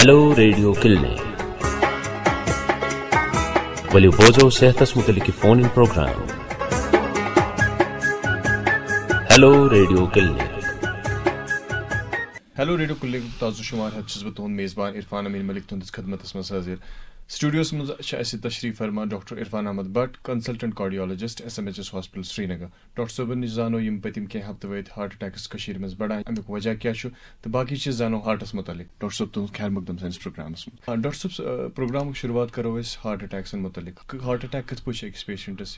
Hello radio clinic वलियो बोझो सेहतस मुतलिक phone in programme hello radio clinic ताज़ो शुमार छुस बह तुहद मेज़बान इरफान अमीन मलिक तुंदिस खदमतस मज हाजिर स्टूडियोस मज तशरीफ फरमा doctor Irfan Ahmad Bhat consultant cardiologist SMHS hospital Srinagar doctor साहबन नश जानो यम पतिम कह हफ्ते वत हार्ट अटैक्स कशीर मज बढ़ान अमुक वजह क्या तो बाकी चीज जानो हार्टस मुतलिक डॉक्टर साहब तुहद खैर मकदम सानिस प्रोग्रामस डॉक्टर साहब प्रोग्राम शुरुआत करो हार्ट अटैक्स मुतलिक हार्ट अटैक कत पे अकिस पेशेंटस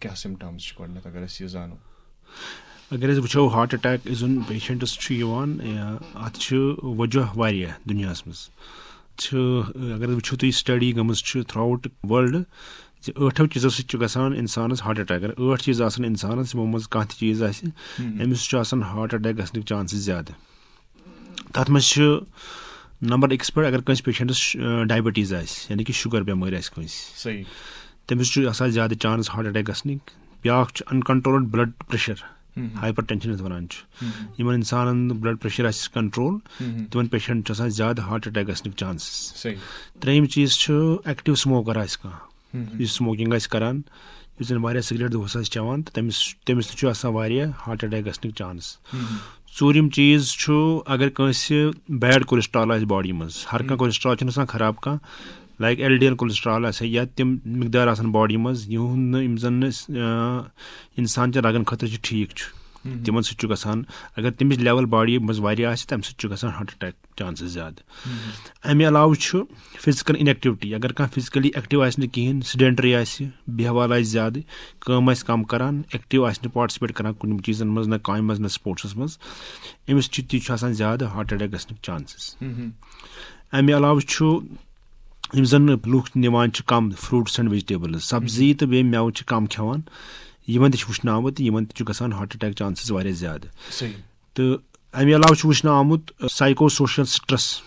क्या सिम्टम्स गोडनेथ अगर अस यह जानो अगर वो हार्ट अटैक इजुन पेशेंटस अत वजह वारिया दुनिया मज अगर वो तुम स्टडी गमज थ्रू आउट वर्ल्ड 8 चीज़ों सकान इंसानस हार्ट अटैक अगर 8 चीज़ इंसानस यमो मज कह चीज़ अमिस हार्ट अटैक गसन चांसेस ज़्यादा तथ मज नंबर 1 पे अगर कंस पेशेंटस डायबिटीज़ यानी कि शुगर बेमार सही तमिस ज़्यादा चांस हार्ट अटैक गसन ब्या uncontrolled blood pressure hyper tension one in इंसान ब्लड प्रेशर कंट्रोल तिमन पेशेंट ज़्यादा हार्ट अटैक गसन चांसेस त्रेम चीज़ एक्टिव स्मोकर स्मोकिंग करान सिगरेट दोस चवान तमिस हार्ट अटैक गसन चांस ूरम चीज़ अगर कंस बैड कोलेस्ट्रॉल बॉडी मज हर कह कोलेस्ट्रॉल खराब कह लाइक LDL कोलेस्ट्रॉल या तम मकदार बॉडी मज यम इंसान रगन खतर ठीक तिमन गसान अगर तमिस लेवल बॉडी मज तम गसान हार्ट अटैक चांसेस ज़्यादा अमे अलाव फिजिकल इनएक्टिविटी अगर कह फिजिकली एक्टिव कहें सेडेंटरी बेहवाल ज़्यादा कम कम करान एक्टिव पार्टिसिपेट करान कुछ चीज़न मज न काम मज न स्पोर्ट्स मज अमिस ज़्यादा हार्ट अटैक गसन चांसेस अमे अलाव यम जन लूख निवान कम फ्रूट्स एंड वेजिटेबल्स सब्जी तो बे मेव कम खेवान यमन वुचन आमुत यमन गसान हार्ट अटैक चांसेस वारिया ज़्यादा तो अमे अलाव वुचन आमुत साइको सोशल स्ट्रेस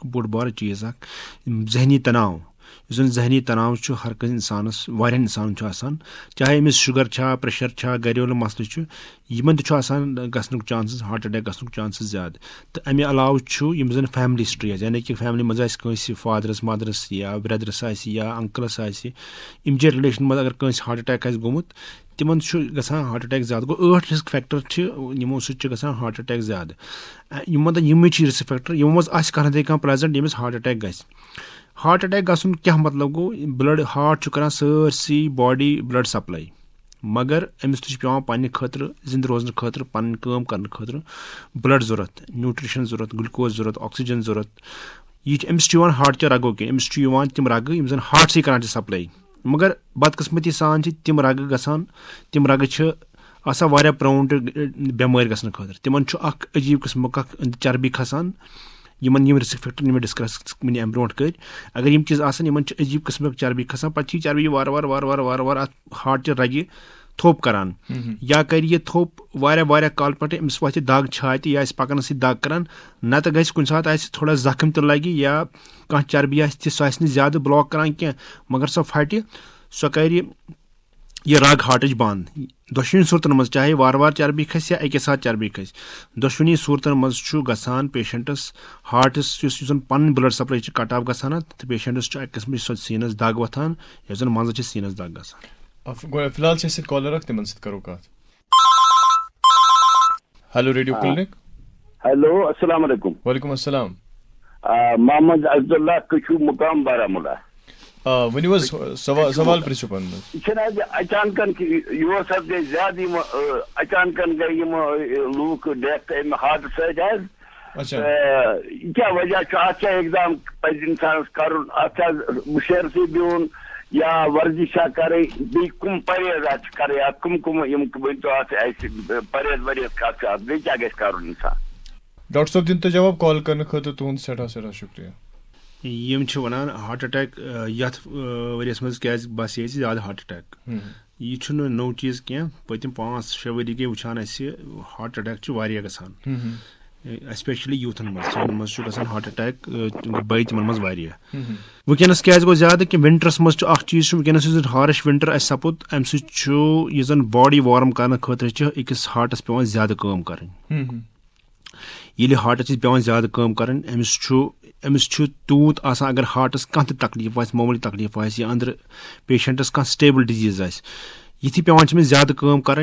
बोड़ बार चीज़ जहनी तनाव जहनी तनाव हर कह इंसानस वारिया इंसान चाहे अमिस शुगर प्रेशर घरेलू मसल यमन गसन चांसेस हार्ट अटैक गसन चांसेस ज़्यादा तो अमे अलाव यम जन फैमिली हिस्ट्री यानी कि फैमिली मज फादरस मदरस या ब्रदरस या अंकलस इमजे रिलेशन मज अगर कंस हार्ट अटैक गोमुत तिमन गसान हार्ट अटैक ज़्यादा गो 8 रिस्क फैक्टर यमो गसान हार्ट अटैक ज़्यादा यम रिस्क फैक्टर यमो मज कह प्रेजेंट यमिस हार्ट अटैक गस हार्ट अटैक गसन क्या मतलब गो ब्लड हार्ट कर सारसी बॉडी ब्लड सप्लाई मगर अमिस पे पे खतर जिंद रोजन खतर पन काम करने खतर ब्लड जरूरत न्यूट्रिशन जरूरत ग्लूकोज जरूरत ऑक्सीजन जरूरत यह अमिस हार्ट के रगो कह अमिस तम रग यम हार्ट से कर सप्लाई मगर बदकिस्मती सान तम रग गसान तम रग वारिया प्रोन बेमार गसन खतर तिमन अजीब किस्म चर्बी खसान यमन यम रिस्क फैक्टर मे डिस्कस वन अम ब्रो कर अगर यम चीज़ अजीब किस्म चर्बी खसान पे चर्बी वार वार वार वार वार वार हार्ट च रगि थोप करान या कर यह थोप वारिया काल पे अमिस वह दाग छाति या पकन दाग करान नत गि कुछ सात थोड़ा जख्म तो लगे या कह चर्बी सह ज़्यादा ब्लॉक करान क्या मगर सो फट सो कर यह रग हार्ट बंद दोशवनी सूरतन मज चाहे वार वार चर्बी खस या एक साथ चर्बी खस दोशवनी सूरतन मज गसान पेशेंटस हार्टस पन ब्लड सप्लाई कट ऑफ गसान तो पेशेंटस एक किस्म सीनस दग वथान यस मज सीनस दग गसान फिलहाल कॉलर तिमन करो कत हेलो रेडियो क्लिनिक हेलो अस्सलाम वालेकुम वालेकुम अस्सलाम मोहम्मद अब्दुल्ला कशु मुकाम बारामूला वन सवाल पृछो पन अचानक योर सब गई ज्यादा अचानक गई लूक डेथ हार्ट अच्छा क्या वजह एग्जाम पे इंसान कर मुशरसी बिहन या वर्जिश कर कुम परहेज कर कुम परहेज वरहेज क्या कर इंसान डॉक्टर साहब दिन तो जवाब कॉल करने खतर तुहद सठा शुक्रिया यम वनान हार्ट अटैक यथ वरियस मज क्या बस ये ज़्यादा हार्ट अटैक यह नौ चीज़ क्या पतम 5-6 वरी गई वुचान हार्ट अटैक गसान स्पेशली यूथन मज हार्ट अटैक बई तिमन मज वनकस क्या गो ज्यादा कि विंटरस मज चीज वनकस हार्श विंटर सपुद अम सह बॉडी वार्म करने खतर अकिस हार्टस पे ज्यादा काम कर ये हार्टस पे ज्यादा काम कर अमिस तूत आसान अगर हार्टस कह तकलीफ आ मामूली तकलीफ आ अंदर पेशेंटस कह स्टेबल डिजीज आथी पे ज्यादा काम कर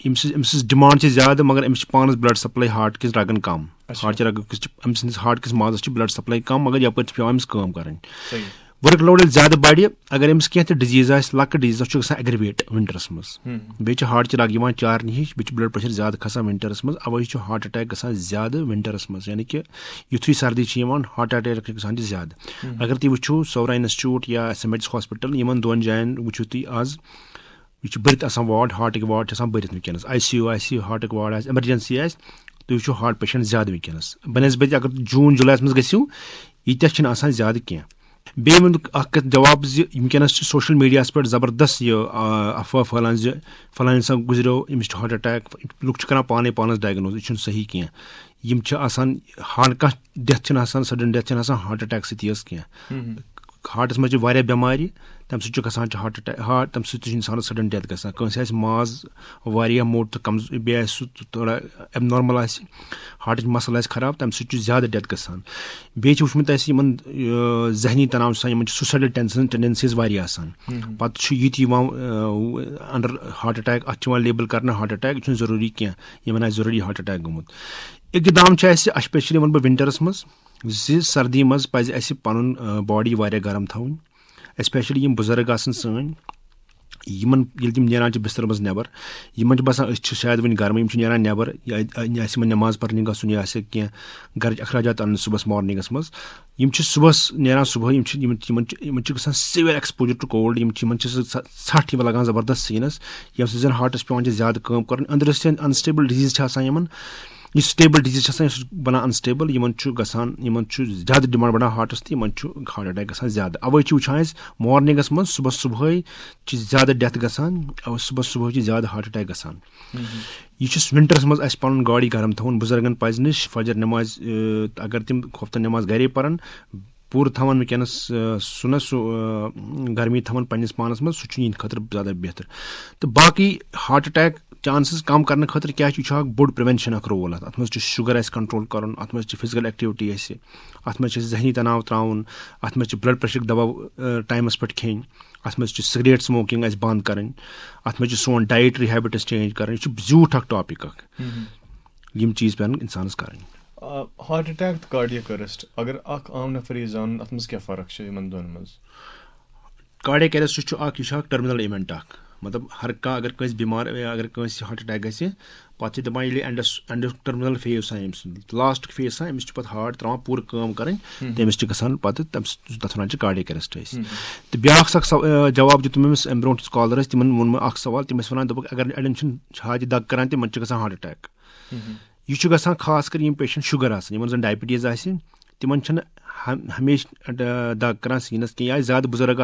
अमिस डिमांड ज्यादा मगर अमिस पानस ब्लड सप्लाई हार्ट किस रगन कम हार्ट अमिस हार्ट किस माजस ब्लड सप्लाई कम मगर यप पे अमिस काम कर वर्क लोड ज्यादा बढ़ अगर अमिस कह डिजीज लक डिजीज ग एग्रवेट विंटरस मज बे हार्ट रग 4 हिश बे ब्लड प्रेशर ज्यादा खसान विंटरस मज अवे हार्ट अटैक ग ज्यादा विंटरस मज यानी कि युथु सर्दी हार्ट अटैक ग ज्यादा अगर तुम वो सौरा इंस्टीट्यूट या SMH हॉस्पिटल इन दोन जायन वो तुम आज यह भरत वार्ड हार्ट वार्ड भरत वनकस ICU हार्ट वार्ड एमरजेंसी तुम वो हार्ट पेशेंट ज्यादा वनकस बनस्बत अगर जून जुलाई मज गो यीत्या ज्यादा कह बे जवाब वनकस सोशल मीडिया पे जबरदस्त अफवाह फैलान फलान इंसान गुजरो अमिस हार्ट अटैक लुक कर पाने पानस डायग्नोज यह सही कह कह death sudden death heart attack सत कह हार्टस मज बेमारी तम सह हार्ट अटैक तम सह सडन डेथ गस माज मोट तो कम बे थोड़ा एबनॉर्मल हार्ट मसल खराब तम सह ज्यादा डेथ गसान बे वुचमुत जहनी तनाव सुसाइडल टेंडेंसीज पत्त अंडर हार्ट अटैक अत लेबल कर हार्ट अटैक यह जरूरी कह जरूरी हार्ट अटैक गोमुत इकदाम स्पेशली वन बह विंटरस मज सर्दी मज पज पन बॉडी वारिया गर्म थवन स्पेशली बुजुर्ग सन तम नेरान बिस्तर मज नबर इन बसान शायद वन गर्म नेरान नबर नमाज पर्ने गसन या कह घर अखराजात अन सुबह मॉर्निंगस मज सुबह नेरान सुबह गसान सिवियर एक्सपोजर टू कोल्ड सठ लगान जबरदस्त सीनस ये जन हार्टस पे ज्यादा काम कर अंदर अनस्टेबल डिजीज यह स्टेबल डिजीज बना अनस्टेबल ज्यादा डिमांड बढ़ा हार्टस तो हार्ट अटैक ग ज्यादा अवे वुचान मॉर्निंगस मज सुबह सुबह ज्यादा डेथ गसान सुबह सुबह ज्यादा हार्ट अटैक गसान यह विंटरस मज पन गाड़ी गर्म थवन बुजुर्गन पज नश फजर नमाज अगर तम खुफ्तन नमाज घरे परन पूर थवन वनकस सुन गर्मी थवन पन्निस पानस मज सह खतर ज्यादा बेहतर तो बाकी हार्ट अटैक चांसेस कम करने खतर क्या बोड़ प्रिवेंशन रोल अत मज शुगर कंट्रोल कर अत मज फिजिकल एक्टिविटी अत मज जहनी तनाव त्राउन अत मज ब्लड प्रेशर दवा टाइमस पे खेन अत मज सिगरेट स्मोकिंग बंद कर अत मज सोन डाइटरी हैबिट्स चेंज कर जूठ टॉपिक यम चीज पे इंसानस कर हार्ट अटैक तो कार्डियक अरेस्ट अगर आम नफर यह जान अत मज क्या फर्क इन दोन मज कार्डियक अरेस्ट यह टर्मिनल इवेंट मतलब हर कह अगर कस बीमार अगर कस हार्ट अटैक गि पे दपान ये end terminal phase last phase अमिस पे हार्ट त्रावान पूर काम कर तमिस गसान पे तथ वन कार्डियक अरेस्ट तो ब्या जवाब दित अमिस अम ब्रो कॉलर तिमन वोन सवाल तम वन अगर अड़न छाति दग कर तम गसान हार्ट अटैक यह गसान खास कर पेशेंट शुगर आन जन डायबिटीज तिमन हमेशा दग कर सीनस कह या ज्यादा बुजुर्ग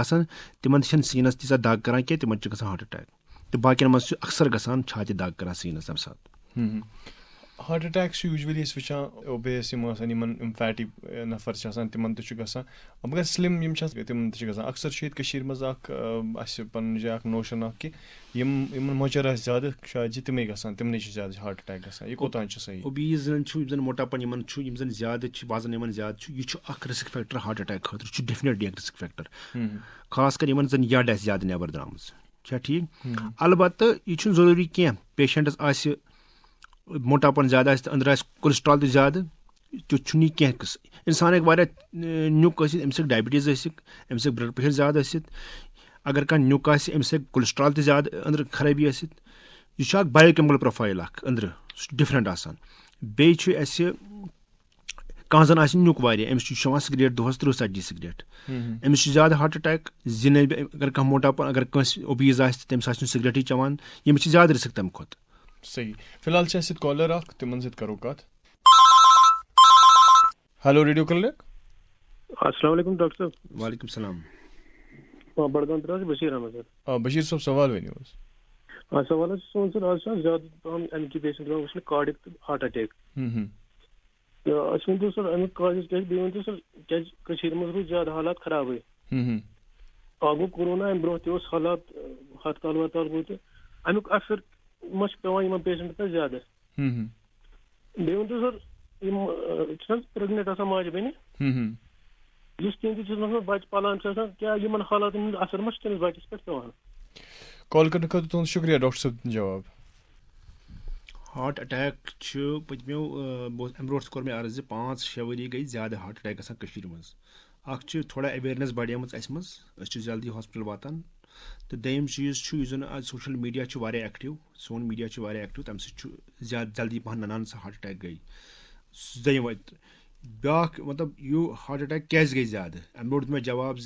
तिमन सीनस तीसा दग कर तिमन हार्ट अटैक तो बाकी मज अक्सर गसान छाति दग कर सीनस तम साथ हार्ट अटैक यूजली वुचान ओबेस फैटी नफर तिमन गसान मगर स्लिम तिमन गसान अक्सर मज पन नोशन कि मोचर ज्यादा शायद तमें गसान तमने ज्यादा हार्ट अटैक गसान यह कोतान सही ओबीज जन मोटापन ज्यादा वजन ज्यादा यह रिस्क फैक्टर हार्ट अटैक खतर डेफिनेटली रिस्क फैक्टर खास कर जन यड ज्यादा नबर द्रामज ठीक अलबत्त यह जरूरी कह पेशेंटस मोटापन ज्यादा अंदर कोलेस्ट्रॉल तो ज्यादा तुह कह इंसान नुक Amish diabetes Amish blood pressure ज्यादा अगर कह नुक अमिस कोलेस्ट्रॉल तो ज्यादा अंदर खराबी यह बायोकेमिकल प्रोफाइल अंदर डिफरेंट आसान बे कह जन नुक अमिस चेवान सिगरेट दोहस 30-40 सिगरेट अमिस ज्यादा हार्ट अटैक जिन अगर कह मोटापन अगर कस ओबीज तमिस सिगरेट चवान यमिस ज्यादा रिस्क तम खुद सही फिलहाल कॉलर तिमन सत करो कत हेलो रेडियो क्लिनिक अस्सलाम वालेकुम डॉक्टर साहब वालेकुम सलाम बड़गाम तरह बशीर अहमद सर बशीर साहब सवाल वन सवाल सोन सर आज ज्यादा अमिक पेशेंट वो कार्डिक हार्ट अटैक तो सर अमिक काज क्या सर क्या मज ज्यादा हालात खराब गो कोरोना अम ब्रो ते हालात हड़ताल वड़ताल गो तो अमुक असर मज पे पेशेंट पे ज्यादा बे सर प्रेगनेंट आसान माजि बेनि यस तहस बच्चे पलान क्या इन हालात हूँ असर मा तमिस बच्चस पे पेवान कॉल करने खतर तुहद शुक्रिया डॉक्टर साहब जवाब हार्ट अटैक पत्मो अम ब्रोट कोर मे अर्ज 5-6 वरी गई ज्यादा हार्ट अटैक गसान मज थोड़ा अवेयरनेस बढ़ेम जल्दी हॉस्पिटल वातान तो दोम चीज़ आज सोशल मीडिया एक्टिव सोन मीडिया एक्टिव तम ज्यादा जल्दी पहन ननान हार्ट अटैक गई दोम ब्या मतलब यू हार्ट अटैक क्या गई ज्यादा अम ब्रोट मे जवाब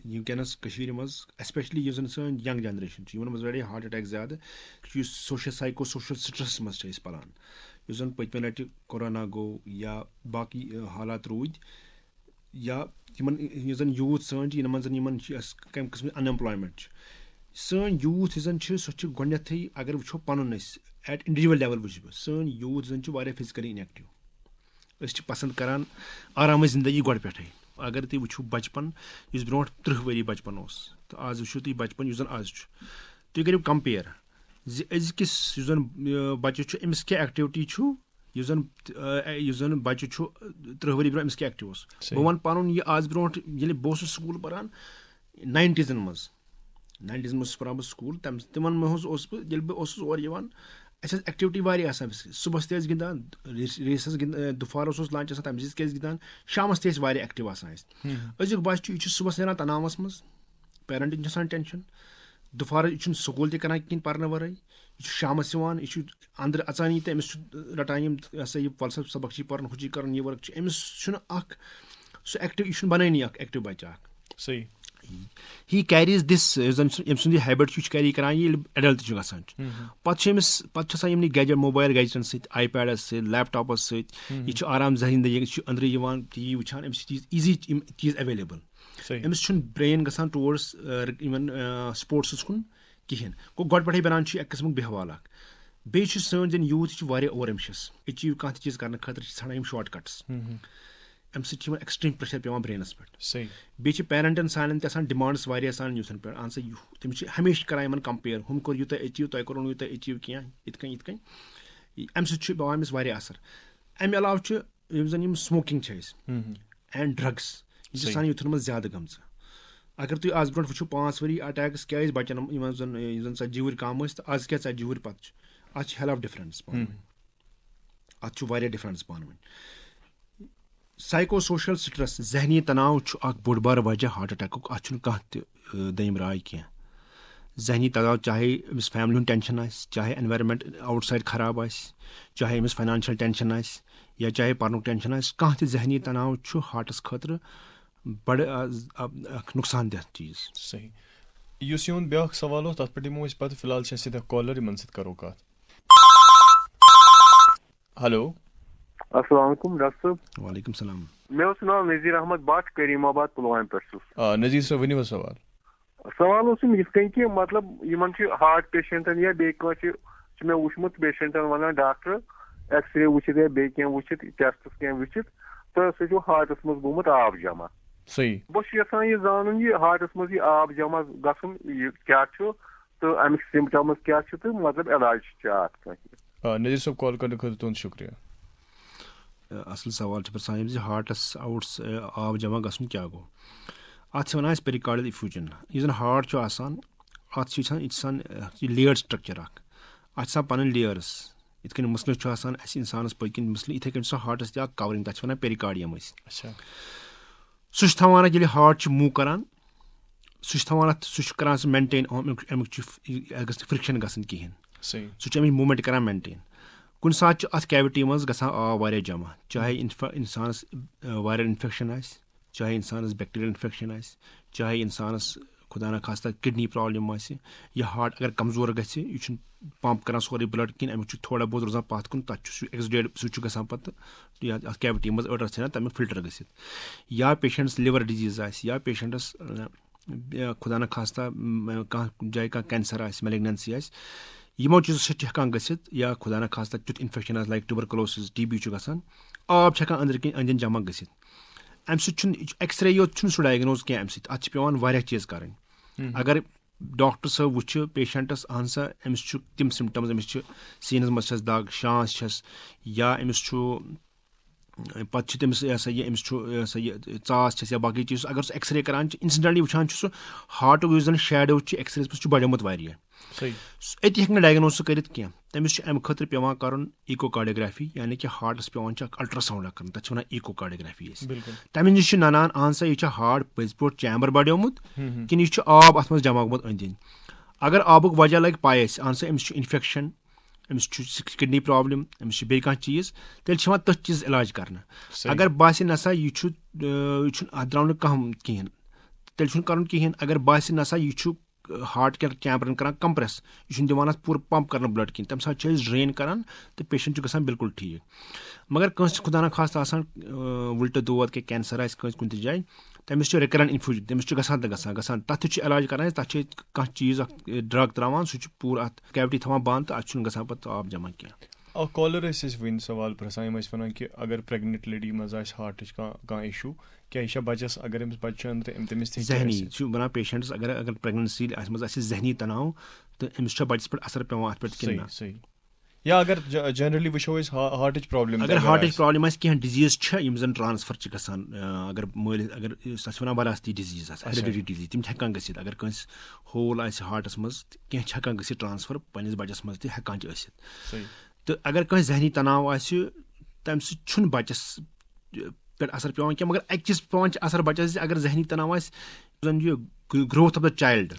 वनस मज एस्पेशली सन यंग जनरेशन मज हार्ट अटैक ज्यादा साइको सोशल स्ट्रेस मज पलान पत्मे लटि कोरोना गो या बाकी हालात रूद या यूथ सन कम किस्म अनएम्प्लॉयमेंट सन यूथ सह गोथै अगर वो पन एट इंडिविजुअल लेवल वो सन यूथ जन फिजिकली इनएक्टिव पसंद करान आराम जिंदगी गोड़ पे अगर तुम वो बचपन इस ब्रो 30 वरी बचपन तो आज वो तुम बचपन जन आज तुम करो कंपेयर अजकिस बच्चे अमिस क्या एक्टिविटी जन बच्चे 30 वरी ब्रो अमिस क्या एक्टिव बह वन पन यह आज ब्रो बह स्कूल परान 90s मज परान स्कूल तिमन बह और एक्टिविटी वारिया सुबह तेज गिंदान रेसस दुफार लंच तम क्या गिंदान शामस तेज एक्टिव अजुक बच्चे यह सुबह नेरान तनावस मज पेरेंटिंग टेंशन दुफार यह स्कूल तक कहीं पर्न वर यह शामस यह अंदर अचानी तो अमिस रटान यह फलसफ सबक पर्न हु कर यह वर्क अमिस सह एक्टिव यह बनानी एक्टिव बच्चा सही he carries this Sund habit carry कर एडल्ट गसान पे गैजेट मोबाइल गैजेटन सैपैडस सै लैपटॉपस सह आराम जिंदगी अंदर टी वी वुचान अमिस ईजी चीज available Amish brain गसान towards sports कुन कहें गो गोड़ पे बनान एक किस्म बेहवाल बे सन यूथ ओवर एम्बिशियस अचीव कह चीज कर खतर ठान शॉर्ट कट्स अम एक्सट्रीम प्रेशर पे ब्रेनस पे बे पेरेंटन सान डिमांड्स सान यूथन पे अन सा तम हमेशा करान कंपेयर हम कोर यूत अचीव तुम कोर यूत अचीव कह इत अम समिस असर अमे अलाव जन स्मोकिंग एंड ड्रग्स यह सान यूथन मज ज्यादा गम अगर तुम आज ब्रो वो 5 वरी अटैक्स क्या बचन जन 40 वरी कम तो आज क्या 40 वरी पे आज हेल ऑफ डिफरेंस अत डिफरेंस पान साइको सोशल स्ट्रेस जहनी तनाव बोड़ बार वजह हार्ट अटैक अत दोम राय कह जहनी तनाव चाहे अमिस फैमिली टेंशन आस चाहे एनवायरनमेंट आउटसाइड खराब आस चाहे अमिस फाइनेंशियल टेंशन आस या चाहे पर्नुक टेंशन आस कह जहनी तनाव हार्टस खतर बड़ नुकसान दह चीज सही युस यून ब्या सवाल तथ पे दिमो पे फिलहाल सीधा कॉलर इन करो कत हेलो अस्सलाम वालेकुम डॉक्टर साहब वालेकुम सलाम मे नाम नज़ीर अहमद भट करीमाबाद पुलवाम पे नज़ीर साहब वन सवाल कि मतलब इन हार्ट पेशेंटन या बे मे वुचमुत पेशेंटन वन डॉक्टर एक्सरे वुचित या बे वुचित टेस्टस क्या वुचित तो सह हार्टस मज गोमुत आब जमा सही बस यहां यह जानन यह हार्टस मज यह आब जमा गसन क्या तो अमिक सिम्टम्स क्या तो मतलब इलाज नज़ीर साहब कॉल करने खतर तुहद शुक्रिया असल सवाल पसान हार्टस आउट्स आब जमा गसन क्या गो अत वन पेरिकार्डियल इफ्यूजन यह हार्ट अत लेयर्ड स्ट्रक्चर अत पन लेयर्स इत मसलस इंसानस पकन मसल इथे कन हार्टस तक कवरिंग तक वन पेरिकार्डियम सह थवान ये हार्ट मूव करान सह करान मेंटेन अमुक फ्रिक्शन गसन कहें सह मूवमेंट करान मेंटेन कुन सात अत कैविटी मज गसान आब वारिया जमा चाहे इंसानस वायरल इन्फेक्शन आस चाहे इंसानस बैक्टीरियल इन्फेक्शन आस चाहे इंसानस खुदा न खास्ता किडनी प्रॉब्लम आस यह हार्ट अगर कमजोर गसे यह पंप करान सोरे ब्लड किन अमुक थोड़ा बहुत रोजान पत कुन तक एक्सडेड सह गसान पे अत कैविटी मज अडर ठान तमिक फिल्टर गसित या पेशेंट्स लिवर डिजीज आस या पेशेंट्स खुदा न खास्ता कह जाए कह कैंसर आस मैलिग्नेंसी आस यमो चीज़ों सह हेकान गसित या खुदा न खास्ता तुथ इन्फेक्शन लाइक ट्यूबरकुलोसिस TB गसान आब हेकान अंदर किन अंदर जमा गसित अम एक्सरे योत सह डायग्नोज कह अम अत पेवान वारिया चीज करें अगर डॉक्टर साहब वुच पेशेंटस अहन सा अमिस तिम सिम्टम्स अमिस सीनस मज दाग शांस या अमिस پَتہٕ چھِ تٔمِس یہِ سا یہِ أمِس چھُ یہِ سا یہِ ژاس چھَس یا باقٕے چیٖز اگر سُہ ایٚکٕس رے کَران چھِ اِنسٹنٛٹلی وٕچھان چھُ سُہ ہاٹُک یُس زَن شیڈو چھُ ایٚکٕس رے منٛز چھُ بَڑیومُت واریاہ أتی ہیٚکہِ نہٕ ڈایگنوز سُہ کٔرِتھ کینٛہہ تٔمِس چھُ اَمہِ خٲطرٕ پیٚوان کَرُن ایٖکوکاڈیوگرافی یعنی کہِ ہاٹَس پیٚوان چھُ اکھ الٹرا ساوُنٛڈ اکھ کَرُن تَتھ چھِ وَنان ایٖکوکاڈیوگرافی أسۍ تَمہِ نِش چھُ نَنان اہن سا یہِ چھا ہاٹ پٔزۍ پٲٹھۍ چیمبر بَڑیومُت کِنہٕ یہِ چھُ آب اَتھ منٛز جمع گوٚمُت أنٛدۍ أنٛدۍ اگر آبُک وجہ لگہِ پاے اَسہِ اہن سا أمِس چھُ اِنفیکشن أمِس چھُ کِڈنی پرابلم أمِس چھُ بیٚیہِ کانٛہہ چیٖز تیٚلہِ چھُ یِوان تٔتھۍ چیٖزس علاج کرنہٕ اگر باسہِ نسا یہِ چھُنہٕ اَتھ درٛاو نہٕ کانٛہہ کِہینۍ تیٚلہِ چھُنہٕ کَرُن کِہینۍ اگر باسہِ نسا یہِ چھُ ہاٹ کٮ۪ن چیمبرن کران کمپریس یہِ چھُنہٕ دِوان اَتھ پوٗرٕ پمپ کرنہٕ بٕلڈ کِہینۍ تَمہِ ساتہٕ چھِ أسۍ ڈرین کران تہٕ پیشنٹ چھُ گژھان بِلکُل ٹھیٖک مگر کٲنٛسہِ خۄدا نخواستہٕ آسان وٕلٹہٕ دود کینٛہہ کینسر آسہِ کٲنٛسہِ کُنہِ تہِ جایہِ تٔمِس چھُ رِکرنٹ انفیوجن تٔمِس چھُ گژھان تَتھ تہِ چھُ علاج کران تَتھ چھِ کانٛہہ چیٖز اکھ ڈرگ تراوان سُہ چھُ پوٗرٕ اَتھ کیوٹی تھاوان بنٛد تہٕ اَتھ چھُنہٕ گژھان پَتہٕ آب جمع کینٛہہ اکھ کالر ٲسۍ أسۍ وٕنۍ سوال پرژھان یِم ٲسۍ وَنان کہِ اگر پریگننٹ لیڈی منٛز آسہِ ہاٹٕچ کانٛہہ اِشوٗ کیٛاہ یہِ چھا بَچَس اگر أمِس بَچہِ چھُ أنٛدرٕ تٔمِس تہِ ذہنی چھُ وَنان پیشنٹس اگر پریگننسی منٛز آسہِ ذہنی تناو تہٕ أمِس چھا بَچَس پٮ۪ٹھ اثر پیٚوان اَتھ پٮ۪ٹھ کِنہٕ صحیح یا اگر جنرلی وٕچھو أسۍ ہاٹٕچ پرابلم اگر ہاٹٕچ پرابلم آسہِ کینٛہہ ڈِزیٖز چھےٚ یِم زَن ٹرانسفر چھِ گژھان اگر مٲلِس اگر تَتھ چھِ وَنان وراثتی ڈِزیٖز آسہِ ہیرِڈِٹری ڈِزیٖز تِم چھِ ہٮ۪کان گٔژھِتھ اگر کٲنٛسہِ ہول آسہِ ہاٹَس منٛز کینٛہہ چھِ ہٮ۪کان گٔژھِتھ ٹرانسفر پنٛنِس بَچَس منٛز تہِ ہٮ۪کان چھِ ٲسِتھ تہٕ اگر کٲنٛسہِ ذہنی تناو آسہِ تَمہِ سۭتۍ چھُنہٕ بَچَس پٮ۪ٹھ اثر پیٚوان کینٛہہ مگر اَکہِ چیٖز پیٚوان چھِ اثر بَچَس زِ اگر ذہنی تناو آسہِ زَن یہِ growth of the child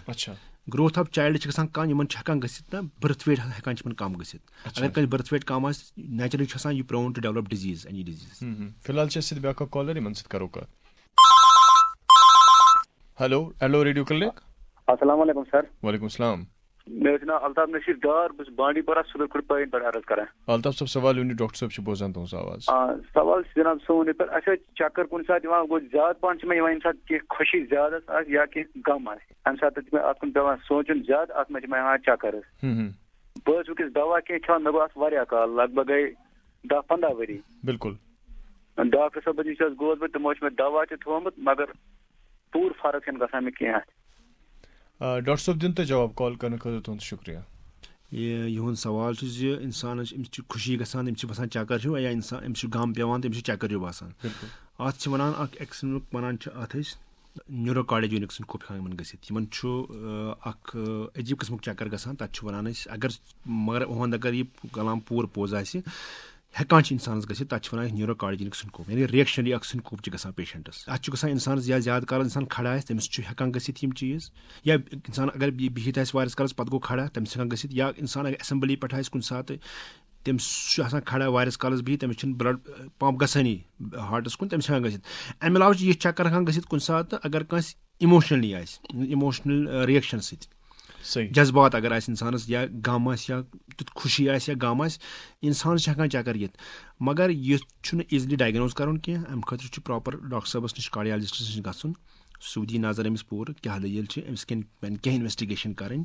growth of child چھِ گژھان کَم یِمن چھِ ہٮ۪کان گٔژھِتھ نہ برتھ ویٹ ہٮ۪کان چھِ یِمن کم گٔژھِتھ اگر کٲنٛسہِ برتھ ویٹ کم آسہِ نیچرلی چھُ آسان یہِ پرٛون to develop disease any disease فِلحال چھِ اَسہِ سۭتۍ بیٛاکھ اکھ کالر یِمن سۭتۍ کرو کتھ ہیلو ریڈیو کلنِک السلام علیکم سر وعلیکم السلام مےٚ حظ چھُ ناو الطاف نصیٖر ڈار بہٕ چھُس بانڈی پورہ صدر کھوٚڈ پٲیِن پٮ۪ٹھ عرض کران الطاف صٲب سوال ؤنِو ڈاکٹر صٲب چھُ بوزان تُہنٛز آواز سوال چھُ جناب سون یِتھ پٲٹھۍ اَسہِ ٲسۍ چکر کُنہِ ساتہٕ یِوان گوٚو زیادٕ پہن چھِ مےٚ یِوان ییٚمہِ ساتہٕ کینٛہہ خوشی زیادٕ آسہِ یا کینٛہہ غم آسہِ اَمہِ ساتہٕ چھُ مےٚ اَتھ کُن پیٚوان سونٛچُن زیادٕ اَتھ منٛز چھِ مےٚ یِوان چکر حظ بہٕ حظ وٕنکیٚس دوا کینٛہہ کھٮ۪وان مےٚ گوٚو اَتھ واریاہ کال لگ بگ گٔے 10-15 ؤری بِلکُل ڈاکٹر صٲبس نِش حظ گوٚوُس بہٕ تِمو چھُ مےٚ دوا تہِ تھوٚومُت مگر پوٗرٕ فرق چھَنہٕ گژھان مےٚ کینٛہہ ڈاکٹر صٲب دِنہٕ تۄہہِ جواب کال کرنہٕ خٲطرٕ تُہُنٛد شُکریہ یِہُنٛد سوال چھُ زِ اِنسانس أمِس چھِ خوشی گژھان أمِس چھِ باسان چکر ہیوٗ یا اِنسان أمِس چھُ غم پیٚوان تہٕ أمِس چھُ چکر ہیوٗ باسان اَتھ چھِ وَنان اکھ ایٚکسنُک وَنان چھِ اَتھ أسۍ نیوٗروکاڈِجینِک سٕنٛدِ ہٮ۪کان یِمن گٔژھِتھ یِمن چھُ اکھ عجیٖب قٕسمُک چکر گژھان تَتھ چھِ وَنان أسۍ مگر اُہُنٛد اگر یہِ کلام پوٗرٕ پوٚز آسہِ ہٮ۪کان چھِ اِنسانس گٔژھِتھ تَتھ چھِ وَنان أسۍ نیوٗروکاڈِجینِک سِنکوپ یعنی رِیکشنری اکھ سِنکوپ چھِ گژھان پیشنٹس اَتھ چھُ گژھان اِنسانس یا زیادٕ کالس اِنسان کھڑا آسہِ تٔمِس چھُ ہٮ۪کان گٔژھِتھ یِم چیٖز یا اِنسان اگر بِہِتھ آسہِ واریاہس کالس پتہٕ گوٚو کھڑا تٔمِس ہٮ۪کان گٔژھِتھ یا اِنسان اگر ایسمبلی پٮ۪ٹھ آسہِ کُنہِ ساتہٕ تٔمِس چھُ آسان کھڑا واریاہس کالس بِہِتھ تٔمِس چھُنہٕ بٕلڈ پمپ گژھٲنی ہاٹس کُن تٔمِس ہٮ۪کان گٔژھِتھ اَمہِ علاوٕ چھُ یہِ چکر ہٮ۪کان گٔژھِتھ کُنہِ ساتہٕ اگر کٲنٛسہِ اِموشنلی آسہِ اِموشنل رِیکشن سۭتۍ جذبات اگر آسہِ اِنسانس یا غم آسہِ یا تیُتھ خوشی آسہِ یا غم آسہِ اِنسانس چھِ ہٮ۪کان چکر یِتھ مگر یہِ چھُنہٕ ایٖزلی ڈایگنوز کرُن کینٛہہ اَمہِ خٲطرٕ چھُ پراپر ڈاکٹر صٲبس نِش کاڈیالجسٹس نِش گژھُن سُہ دی نظر أمِس پوٗرٕ کیٛاہ دٔلیٖل چھِ أمِس کینٛہہ اِنویسٹِگیشن کَرٕنۍ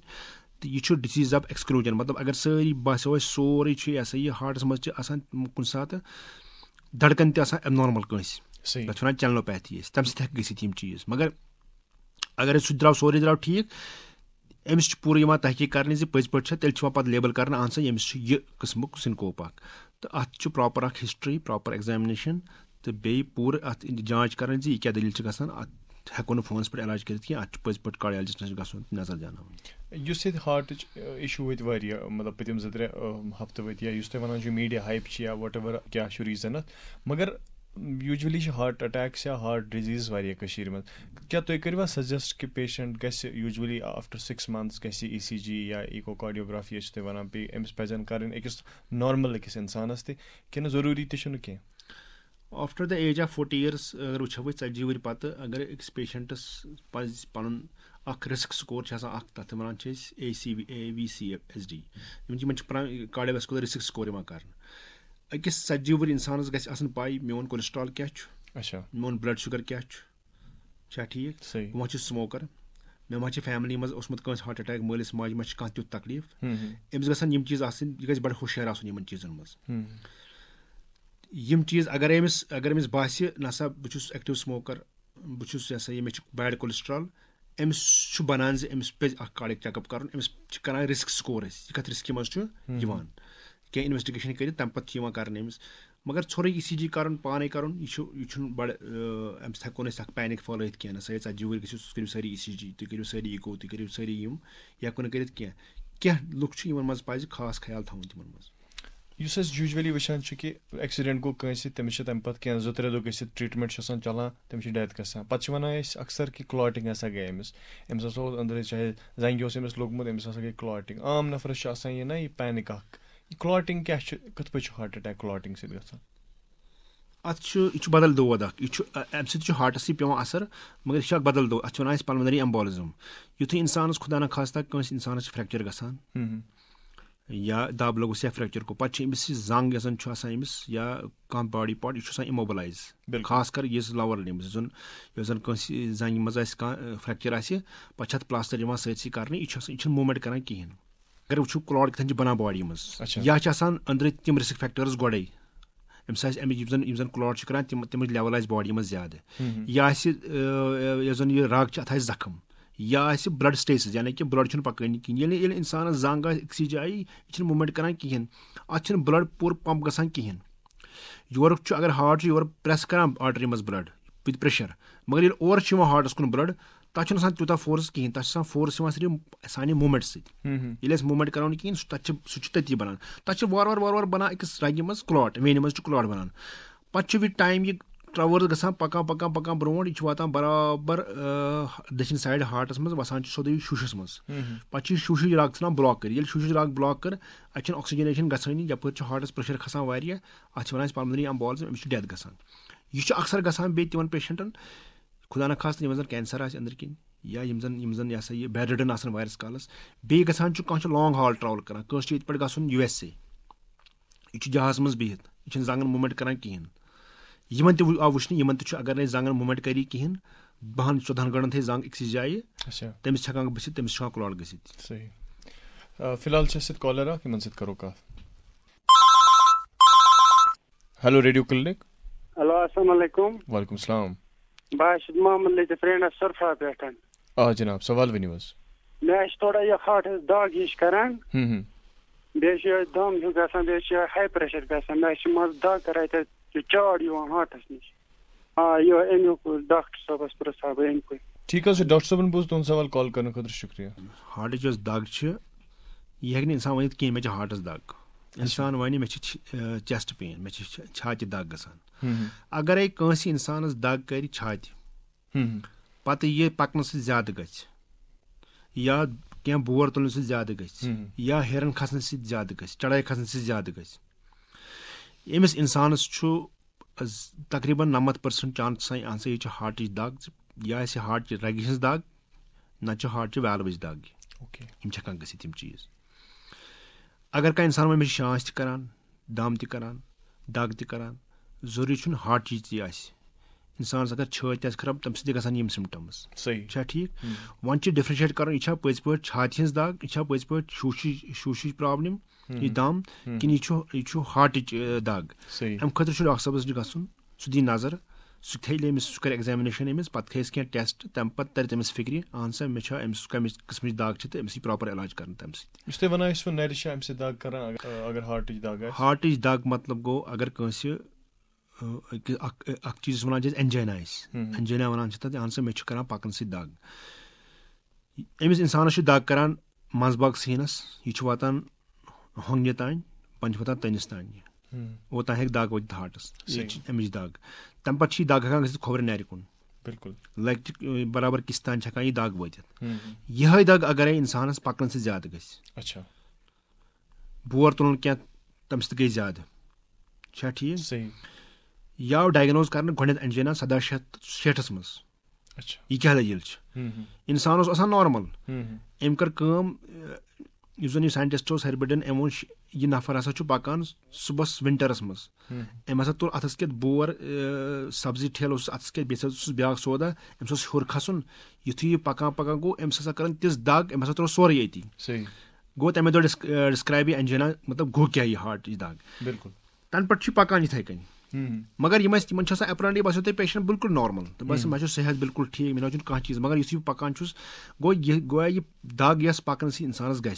تہٕ یہِ چھُ ڈِزیٖز آف ایٚکسکلوٗجن مطلب اگر سٲری باسیو اَسہِ سورُے چھُ یہِ ہسا یہِ ہاٹس منٛز چھِ آسان کُنہِ ساتہٕ دھڑکن تہِ آسان ایٚبنارمل کٲنٛسہِ تَتھ چھِ وَنان چیٚنلوپیتھی أسۍ تَمہِ سۭتۍ ہٮ۪کہِ گٔژھِتھ یِم چیٖز مگر اگر سُہ تہِ سورُے درٛاو ٹھیٖک أمِس چھُ پوٗرٕ یِوان تحقیٖق کرنہٕ زِ پٔزۍ پٲٹھۍ چھےٚ تیٚلہِ چھُ یِوان پتہٕ لیبل کرنہٕ اہن سا ییٚمِس چھُ یہِ قٕسمُک سِنکوپ اکھ تہٕ اَتھ چھُ پراپر اکھ ہسٹری پراپر ایٚگزامنیشن تہٕ بیٚیہِ پوٗرٕ اَتھ جانچ کرٕنۍ زِ یہِ کیٛاہ دٔلیٖل چھِ گژھان اَتھ ہٮ۪کو نہٕ فونس پٮ۪ٹھ علاج کٔرِتھ کینٛہہ اَتھ چھُ پٔزۍ پٲٹھۍ کاڈیالجسٹس نِش گژھُن نظر دیاناوُن یُس ییٚتہِ ہاٹٕچ اِشوٗ وٲتۍ واریاہ مطلب پٔتِم 2-3 ہفتہٕ وٲتۍ یا یُس تُہۍ وَنان چھُ میٖڈیا ہایپ چھِ یا وٹ ایور کیٛاہ چھُ ریٖزن اَتھ مگر یوٗجؤلی چھِ ہاٹ اٹیکٕس یا ہاٹ ڈِزیٖز واریاہ کٔشیٖرِ منٛز کیٛاہ تُہۍ کٔرِوا سجسٹ کہِ پیشنٹ گژھِ یوٗجؤلی آفٹر 6 months گژھِ ای سی جی یا ایٖکوکاڈیوگرافی چھِ تُہۍ وَنان بیٚیہِ أمِس پَزن کَرٕنۍ أکِس نارمل أکِس اِنسانس تہِ کِنہٕ ضروٗری تہِ چھُنہٕ کینٛہہ after the age of 40 years اگر وٕچھو أسۍ 40 ؤری پتہٕ اگر أکِس پیشنٹس پزِ پنُن اکھ رِسک سکور چھُ آسان اکھ تتھ وَنان چھِ أسۍ AVCSD یِمن چھِ پران کاڈیوویسکولر رِسک سکور یِوان کرنہٕ أکِس 40 ؤری اِنسانس گژھِ آسٕنۍ پاے میون کولسٹرال کیٛاہ چھُ میون بلڈ شُگر کیٛاہ چھا ٹھیٖک بہٕ ما چھُس سموکر مےٚ ما چھِ فیملی منٛز اوسمُت کٲنٛسہِ ہاٹ اٹیک مٲلِس ماجہِ ما چھِ کانٛہہ تیُتھ تکلیٖف أمِس گژھن یِم چیٖز آسٕنۍ یہِ گژھِ بڑٕ ہوشیار آسُن یِمن چیٖزن منٛز یِم چیٖز اگر أمِس باسہِ نسا بہٕ چھُس ایکٹِو سموکر بہٕ چھُس یہِ ہسا یہِ مےٚ چھُ بیڈ کولسٹرال أمِس چھُ بنان زِ أمِس پزِ اکھ کارڈِیک چیک اپ کرُن أمِس چھِ کران رِسک سکور أسۍ یہِ کتھ رِسکہِ منٛز چھُ یِوان कहीं इन्वेस्टिगेशन करित तम पत्त करने अमिस मगर ोरे ECG करन पाने करन यह बड़ अम हेको पैनिक फैलित कह सा जूर गो करो सारी ECG तुम करो सारी इको तुम करो सारी यह हेको कर क्या लुक मज पज खास ख्याल थवन तिमन मज युस यूजुअली वुचान कि एक्सीडेंट गो कंस तमिस तम पे कह 2-3 दो गि ट्रीटमेंट चलान तमिस डेथ गसान पे वन अक्सर कि क्लॉटिंग हसा गई अमिस अंदर चाहे जंग अमिस लोगमुत अमिस हसा गई क्लॉटिंग आम नफरस यह ना यह पैनिक क्लॉटिंग क्या कत पे हार्ट अटैक क्लॉटिंग सत गसान अत बदल दौद अम सत हार्टस पे असर मगर यह बदल दौद अत वन पल्मोनरी एम्बोलिज्म युथ इंसानस खुदा न खास्ता कंस इंसानस फ्रैक्चर गसान या दब लगुस या फ्रैक्चर को पे अमिस जंग अमिस या कह बॉडी पार्ट यह इमोबलाइज खास कर ये लवर लिम्स जन कंस जंग मज फ्रैक्चर पे प्लास्टर सत्सी कर यह मूवमेंट कर कहें अगर वो क्लॉट कथन बना बॉडी मज या अंदर तम रिस्क फैक्टर्स गोड़े अमिस अमिक क्लॉट कर तम लेवल बॉडी मज ज्यादा या जन यह रग अत जख्म या ब्लड स्टेसिस यानी कि ब्लड पकानी कहें इंसान जंग अक्सी जाए यह मूवमेंट कर कहें अत ब्लड पूर पंप गसान कहें योर अगर हार्ट योर प्रेस कर आर्टरी मज ब्लड विद प्रेशर मगर ये ओर हार्टस कुन ब्लड तक तूत फोर्स कहें तक फोर्स सिर्फ सानि मूवमेंट सत मूवमेंट करो कहें सह तती बनान तक वार वार बनान अकिस रगि मज क्लॉट वेन मज क्लॉट बनान पे विद टाइम यह ट्रवर्स गसान पकान ब्रोट यह वातान बराबर दक्षिण साइड हार्टस मज वसान सोदे शूशस मज पे शूश रग ठान ब्लॉक कर शूश रग ब्लॉक कर अत ऑक्सीजनेशन गसानी यप हार्टस प्रेशर खसान वारिया अत one pulmonary embolism Amish death गसान यह अक्सर गसान बे तिमन पेशेंटन खुदा न खास्ता यम कैंसर अंदर किन या यम जन यह सा यह बेड रिडन आसान वारियस कालस बे गसान कह लॉन्ग हॉल ट्रैवल कर कस ये गसन USA यह जहाज मज बिहित यह जंगन मूवमेंट कर कहें यमन आव वुचन यमन अगर न जंगन मूवमेंट करी कहें 12-14 गंटन थे जंग अक्सी जाए तमिस हेकान बसित तमिस क्लॉट गसित सही फिलहाल कॉलर यमन सत करो कत हेलो रेडियो क्लिनिक हेलो अस्सलाम वालेकुम वालेकुम सलाम बस मोहम्मद लतीफ फ्रेंड सरफा पे जनाब सवाल वनियो मे थोड़ा यह हार्ट दाग हिश करान बे दम हूँ गसान बे हाई प्रेशर गसान मे मज दाग कर चाड़ हार्टस नश यह अमुक डॉक्टर साहबस प्रसा बह ठीक है डॉक्टर साहब बोज तुम सवाल कॉल करने खुद शुक्रिया हार्ट दाग यह हेक इंसान वन कहें मे हार्टस दाग इंसान वन मे चेस्ट पेन मे छाति दाग गसान अगर कंस इंसानस दाग कर छाति पत ये पकन ज्यादा ग या क्या बोर तुलन ज्यादा ग या हेरन खसन ज्यादा ग चढ़ाई खसन ज्यादा ग अमिस इंसानस तकरीबन 90% चांस आंसा यह हार्ट दाग या हार्ट रगि हज दाग ना हार्ट वैल्व दाग यम हेकान गसित चीज अगर कह इंसान मे शांस तरान दम तरान दाग तरान जरूरी हार्ट चीज इंसान अगर छत खराब तम सत गसान यम सिम्टम्स सही ठीक वन डिफरेंशिएट कर यह पज पे छाति हज दाग यह पज पे शूश प्रॉब्लम यह दम कि यह हार्ट दाग अम खुद डॉक्टर साहबस गसन सह दी नजर सह कर एग्जामिनेशन अमिस पे खेस क्या टेस्ट तम पे तर तमिस फिक्र अहन सा मे अमिस कम किस्म दाग तो अमिस प्रॉपर इलाज कर हार्ट दाग मतलब गो अगर कंस चीज वन एंजाइना एंजाइना वन अहन सा मे कर पकन सत दाग अमिस इंसानस दाग करान मंजबाग सीनस यह वातान होंगे तान पंच वातान तनिस तान ओतान हेक दाग वत हार्टस अमिच दाग तम पे दाग हेकान गसित खोबर नारि कुन बिल्कुल लग बराबर किस तान हेकान यह दाग वत यह दाग अगर इंसानस पकन से ज्यादा ग बोर तुलन क्या तम सत गई ज्यादा ठीक सही यह डायग्नोज कर गोड एंजाइना 1760 मज यह क्या दलील इंसान नॉर्मल अम कर यह साइंटिस्ट हर्बर्टन अम वो यह नफर हसा पकान सुबह विंटरस मज अम हसा तुल अथस के बोर सब्जी ठेल अथस के ब्या सौदा अम्स हर खसन युथ यह पकान गो अम्स हसा कर तिस दाग अम हसा त्रो सोरे ये गो तमे दो डिस्क्राइब यह एंजाइना मतलब गो क्या यह हार्ट यह दाग बिल्कुल तन पे पकान इथे कन मगर यम अपरेंटली बसो तुम पेशेंट बिल्कुल नॉर्मल तो बस मे सेहत बिल्कुल ठीक मे कह चीज मगर इस पकान गो यह दाग यस पकन इंसानस ग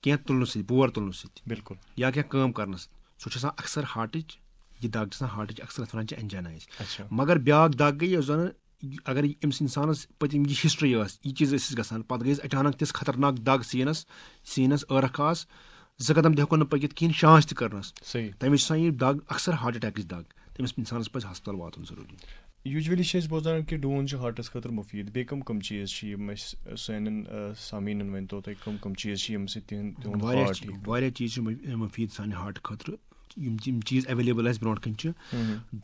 कहीं तुलने सत बोर तुलने सत बिल्कुल या क्या कम करने सह अक्सर हार्टच यह दाग हार्टच अक्सर वन एंजाइना मगर ब्याक दाग गई जन अगर अम्स इंसानस पतिम यह हिस्ट्री यह चीज़ गसान पे गई अचानक तिस खतरनाक दाग सीनस ٲरख आस 2 कदम हेको न पकित कहीं शांस त करनस तमिस यह दाग अक्सर हार्ट अटैक दाग तमिस इंसानस पे हस्पताल वातन जरूरी यूजुअली बोजान कि डून हार्टस खतर मुफीद बे कम चीज़ सान सामीन वन तो कम चीज़ चीज़ मुफीद सान हार्ट खतर चीज़ एवेलेबल ब्रो कन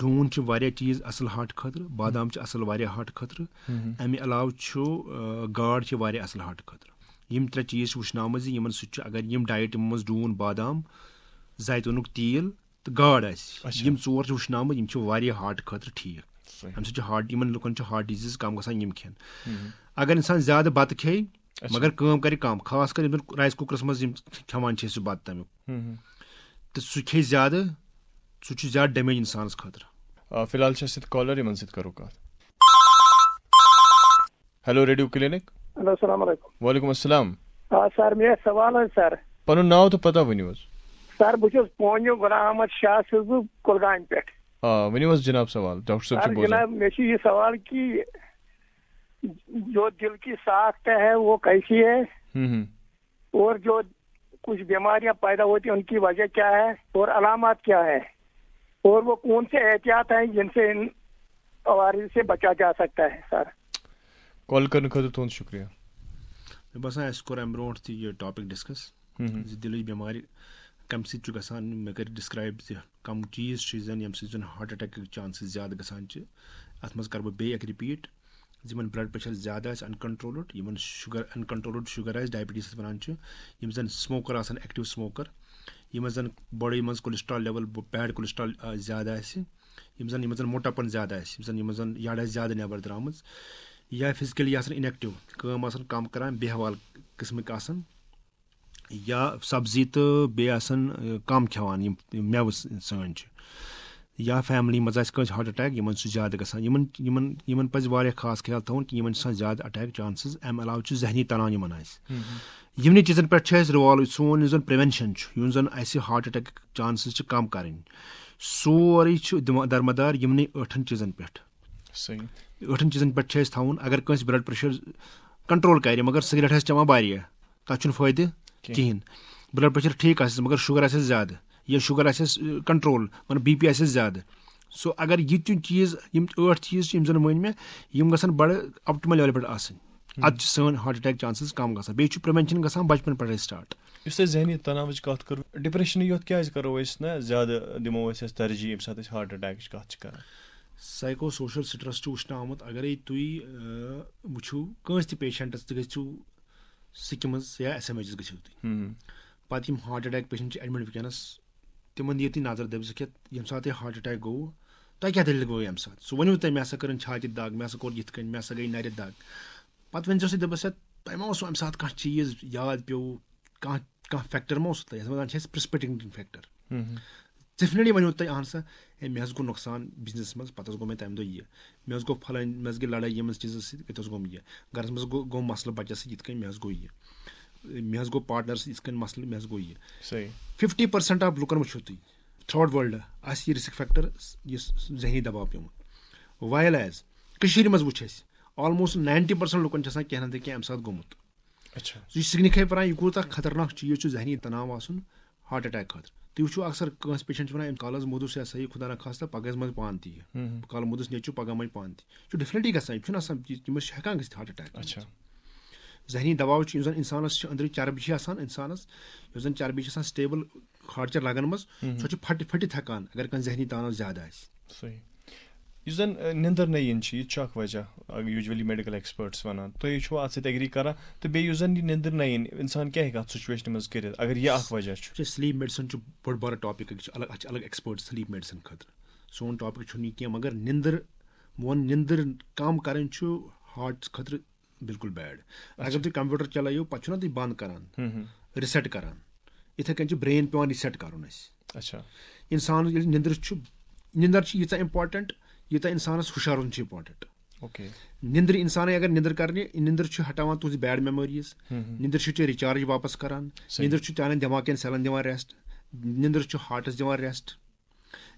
डून चीज़ असल हार्ट खतर बादाम असल हार्ट खतर अमे अलाव गाड असल हार्ट खतर यम 3 चीज़ वुचनाम यमन सह अगर यम डाइट मज डून बादाम जैतूनुक तेल तो गाड यम 4 वुचनाम यम हार्ट खतर ठीक अम सह हार्ट यमन लुकन हार्ट डिजीज कम गसान यम खेन अगर इंसान ज्यादा बत खे मगर कम कर कम खास कर राइस कुकरस मज खेवान सह बत तमिक तो सह खे ज्यादा सह ज्यादा डैमेज इंसानस खतर फिलहाल कॉलर यमन सत करो कत हेलो रेडियो क्लिनिक हेलो अस्सलाम वालेकुम वालेकुम अस्सलाम सर मे सवाल सर पन नाव तो पता वनो सर बहुत पोन्यो गुलाम अहमद शाह कुलगाम पे वनो जनाब सवाल डॉक्टर साहब जनाब मे ये सवाल कि जो दिल की साख्त है वो कैसी है और जो कुछ बीमारियां पैदा होती हैं उनकी वजह क्या है और अलामत क्या है और वो कौन से एहतियात हैं जिनसे इन अवारिज से बचा जा सकता है सर कॉल करने खतर तुंद शुक्रिया मे बसान कोर अम ब्रोट तह यह टॉपिक डिस्कस दिल बेमारी कम सत गसान मे कर डिस्क्राइब कम चीज़ यम सत हार्ट अटैक चांसेस ज्यादा गसान अत मज कर बह बे रिपीट जिमन ब्लड प्रेशर ज्यादा uncontrolled Yemen sugar uncontrolled sugar diabetes one M जन स्मोकर आसान एक्टिव स्मोकर यम जन बॉडी मज कोलेस्ट्रॉल लेवल बैड कोलेस्ट्रॉल ज्यादा यम जन मोटापन ज्यादा यम जन याड ज्यादा नबर द्राम या फिजिकली इनएक्टिव कम कम करान बेहवाल किस्मक या सब्जी तो बे कम खेवान मेव सन या फैमिली मज हार्ट अटैक यमन ज्यादा गसान यमन पज वारिया खास ख्याल थवन कि यमन ज्यादा अटैक चांसेस अम अलाव जहनी तनाव यमन यमन चीज़न पे रिवॉल्व सोन जन प्रिवेंशन यून जन हार्ट अटैक चांसेस कम कर सोरे दरमदार यमन 8 चीज़न पे 8 चीज़न पे थवन अगर कंस ब्लड प्रेशर कंट्रोल कर मगर सिगरेट चवान वारिया तथ फायदे कहें ब्लड प्रेशर ठीक मगर शुगर ज्यादा या शुगर कंट्रोल मतलब BP ज्यादा सो अगर यह चीज़ 8 चीज़ जन वन मे यम गसन बड़ ऑप्टिमल लेवल पे अत सन हार्ट अटैक चांसेस कम गसान बे प्रिवेंशन गसान बचपन पे स्टार्ट जहनी तनाव कत कर डिप्रेशन योत क्या करो ना ज्यादा दिमो तरजीह यम साथ हार्ट अटैक कत कर साइको सोशल स्ट्रेस वुचन आमुत अगर तुई वो कंस पेशेंटस गो सिक मज या SMH गो तुम पे हार्ट अटैक पेशेंट एडमिट वनकस तिमन ये नजर दप यम सात हार्ट अटैक गो तुम क्या दलील गो यम सात सह वन तुम मे कर छाति दाग मे कोर ये मे गई नर दाग पे वन दपस तुम मा अम सात कह चीज़ याद पे कह फैक्टर मा तुम प्रिस्पिटिंग फैक्टर डेफिनेटली वन तुम अहन सा मे गो नुकसान बिजनेस मज पे गो मे तम दो यह मे गो फलान मे गई लड़ाई यम चीज़ सत गो यह घर मज गो मसल बच्चस ये मे गो यह मे गो पार्टनर ये मसल मे गो यह 50% ऑफ लुकन वो तुम थ्रू वर्ल्ड यह रिस्क फैक्टर जहनी दबाव पे वाइल एज मज वो ऑलमोस्ट 90% लुकन कह ना कह अम सात गोमुत यह सिग्निफाई कर यह कूत खतरनाक चीज़ जहनी तनाव आसन हार्ट अटैक खतर तुम वो अक्सर कस पेशेंट वन कल मोदस यह खुदा ना खास्ता पगह मज पान तह कल मोदस नेचु पगह मज पान तह डेफिनेटली गसान तमस हेकान गि हार्ट अटैक जहनी दबाव जन इंसानस अंदर चर्बी इंसानस जन चर्बी स्टेबल हार्ट लगन मज सो फटित हेकान अगर कह जहनी तनाव ज्यादा जन निंदर नयन यह वजह यूजुअली मेडिकल एक्सपर्ट्स वन तुम अत एग्री कर तो बे जन निंदर नयन इंसान क्या सिचुएशन मज कर अगर यह वजह स्लीप मेडिसिन बड़ बार टॉपिक अलग एक्सपर्ट स्लीप मेडिसिन खतर सोन टॉपिक कह मगर निंदर मोन निंदर कम कर हार्ट खतर बिल्कुल बैड अगर तुम कंप्यूटर चलायो पे तुम बंद करान रिसेट करान इथे कन ब्रेन पे रिसेट कर इंसान निंदर निंदर यीत इम्पार्टेंट यूत इंसानस हुशार रोन इम्पार्टेंट निंदर इंसान अगर निंदर करने निंदर हटावान तुझ बैड मेमोरीज निंदर रिचार्ज वापस करान निंदर चान दिमाग सेलन दिवान रेस्ट निंदर हार्टस दिवान रेस्ट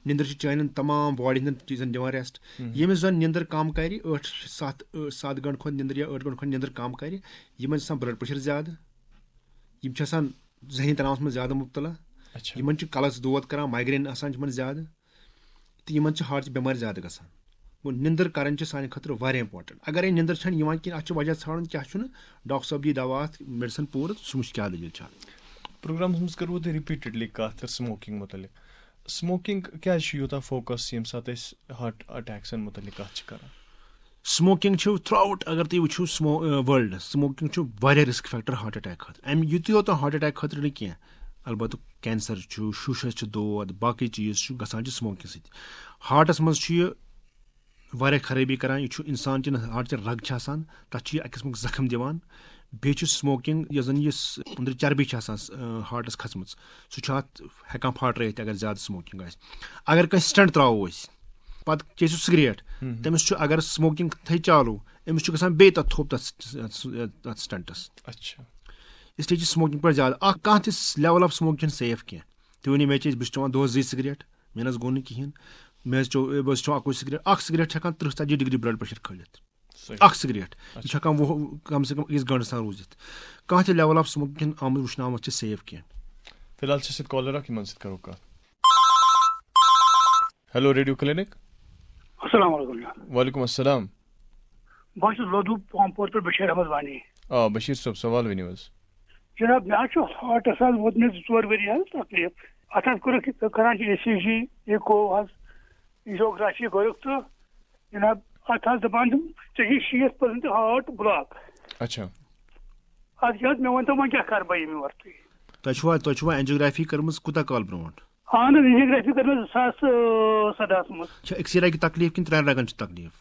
निंदर चान तमाम बॉडी हंद चीजन दिवान रेस्ट यमिस जन निंदर कम कर 7 घंटे खुद निंदर या 8 घंटे खुद निंदर कम कर ब्लड प्रेशर ज्यादा जहनी तनावस में ज्यादा मुब्तला कलस दौद कर माइग्रेन आसान ज्यादा तो हार्ट बेमार ज्यादा गसान वो निंदर कर सान खतर वारिया इंपॉर्टेंट अगर निंदर कि अत वजह ठान क्या डॉक्टर साहब दी दवा मेडिसिन पूर सह क्या दलील प्रोग्राम मज करो रिपीटेडली कत स्मोकिंग मुतलिक स्मोकिंग क्या यूता फोकस ये सात हार्ट अटैक्सन मुतलिक कत कर स्मोकिंग थ्रू आउट अगर तुम वो वर्ल्ड स्मोकिंग वारिया रिस्क फैक्टर हार्ट अटैक खतर अम युत हार्ट अटैक खतर ना क्या अलबत्त कैंसर शुशस दौद बाकी चीज गसान स्मोकिंग सत हार्टस मज वारिया खराबी करान यह इंसान हार्ट रग तथ अ किस्म जख्म दिवान बे स्मोकिंग यह जन अंदर चर्बी हार्टस खचम सह हेकान फाटरत अगर ज्यादा स्मोकिंग अगर कह स्टंट त्रो पत चेसु सिगरेट तमिस अगर स्मोकिंग थे चालू अमिस गसान बे थोप तथ स्टंटस इसलिए स्मोकिंग पर ज्यादा कह लेवल ऑफ स्मोकिंग सेफ क्या तुम वन मे बस चवान दोस 2 सिगरेट मे नस गो कहें मे बस चो सिगरेट हेकान 30-40 डिग्री ब्लड प्रेशर खोलित सिगरेट यह वो कम से कम 1 घंटे रूजित कह लेवल ऑफ स्मोकिंग आमद वुचन सेफ क्या फिलहाल कॉलर करो कत हेलो रेडियो क्लिनिक अस्सलाम वालेकुम वालेकुम अस्सलाम बस लोधू पामपोर पे बशीर अहमद वानी बशीर साहब सवाल वन जनाब मे हार्टस वो 2 वरी तकलीफ अत कर ECG एको एंजियोग्राफी कर तो जनाब अत दपान 60% हार्ट ब्लॉक अच्छा अत मे वन तो वो क्या कर बह वर्त तुम एंजियोग्राफी कर्म कूत काल ब्रो हाँ एंजियोग्राफी कर 2017 मज एक्सरे की तकलीफ कि 3 रगन तकलीफ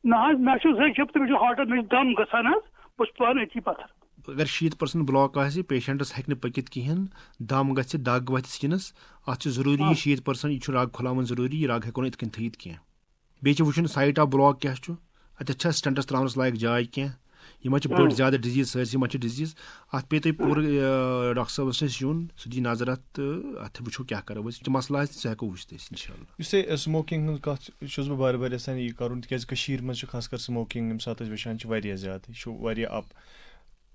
ना मे तमिस हार्टस मे दम गसान बस पान अति पत्थर अगर 60% ब्लॉक पेशेंटस हेक पकित कहें दम गि दग वत स्किनस अत जरूरी 60% यह रग खुलावन जरूरी यह रग हेको इत थीत कह बे वुचन साइट ऑफ ब्लॉक क्या अत स्टंटस त्रावनस लायक जाय कह यह बड़ ज्यादा डिजीज सर डिजीज अत पे तुम पूर डॉक्टर साहबस नश यून सह दी नजर अत वो क्या करो मसला सह हेको वुचत इंशाल्लाह स्मोकिंग कत बार बार यहां यह कर मज खास कर स्मोकिंग यम सात वुचान ज्यादा अप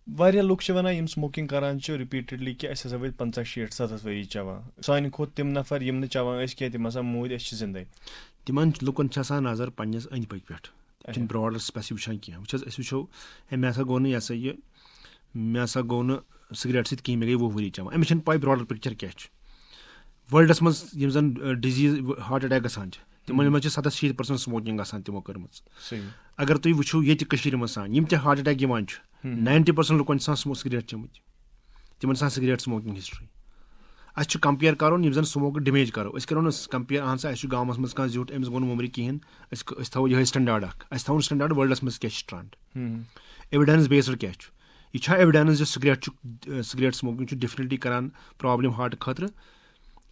वारिया लुक वन स्मोकिंग करान रिपीटेडली कि अस वे 50-60-70 वरी चवान सान खुद तम नफर यम चवान कह तम मूद जिंदे तिमन लुकन नजर पन्नस अंद पक पे ब्रॉडर स्पेसिफिक वुचान कह वो मे गो मे गो सिगरेट सत कहीं मे गई 20 वरी चवान अमिस पाई ब्रॉडर पिक्चर क्या वर्ल्डस मज जन डिजीज हार्ट अटैक गसान तिमन मज 70-60% स्मोकिंग गसान तमो कर्म अगर तुम वो ये मज सान हार्ट अटैक 90% लुकन सिगरेट चमुत तिमन सिगरेट स्मोकिंग हिस्ट्री अस कंपेयर करो यम जन स्मोक डैमेज करो करो कंपेयर अहन सा गाँव मज कह जुट अमिस गो ममरी कहें थो यह स्टैंडर्ड थो स्टैंडर्ड वर्ल्डस मज क्या ट्रेंड एविडेंस बेस्ड क्या यह एविडेंस जो सिगरेट स्मोकिंग डेफिनेटली करान प्रॉब्लम हार्ट खतर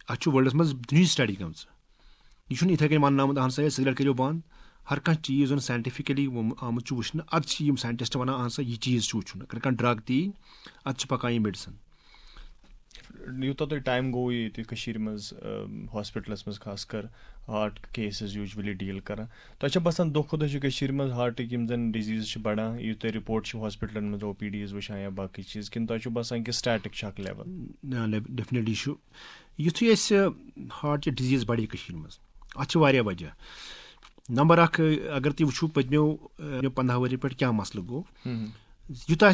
अत वर्ल्डस मज दुनिया स्टडी गम यह इथे कन वन आमद अहन सा सिगरेट करो बंद हर कह चीज साइंटिफिकली आमुत वुचन अत साइंटिस्ट वन अहन सा यह चीज वुचन अगर कह ड्रग ती अत पकान यह मेडिसिन यूत तुम टाइम गो ये मज हॉस्पिटलस मज खास कर हार्ट केसेस यूजली डील कर तुम बसान दो खुद मज हार्टिक जन डिजीज बढ़ान यू तुम रिपोर्ट हॉस्पिटल मज OPDs वुचान या बाकी चीज कि तुम बसान कि स्टैटिक शक लेवल डेफिनेटली युथु हार्ट डिजीज बढ़े मज अत वजह नंबर 1 अगर तुम वो पत्मो 15 वरी पे क्या मसल गो यूता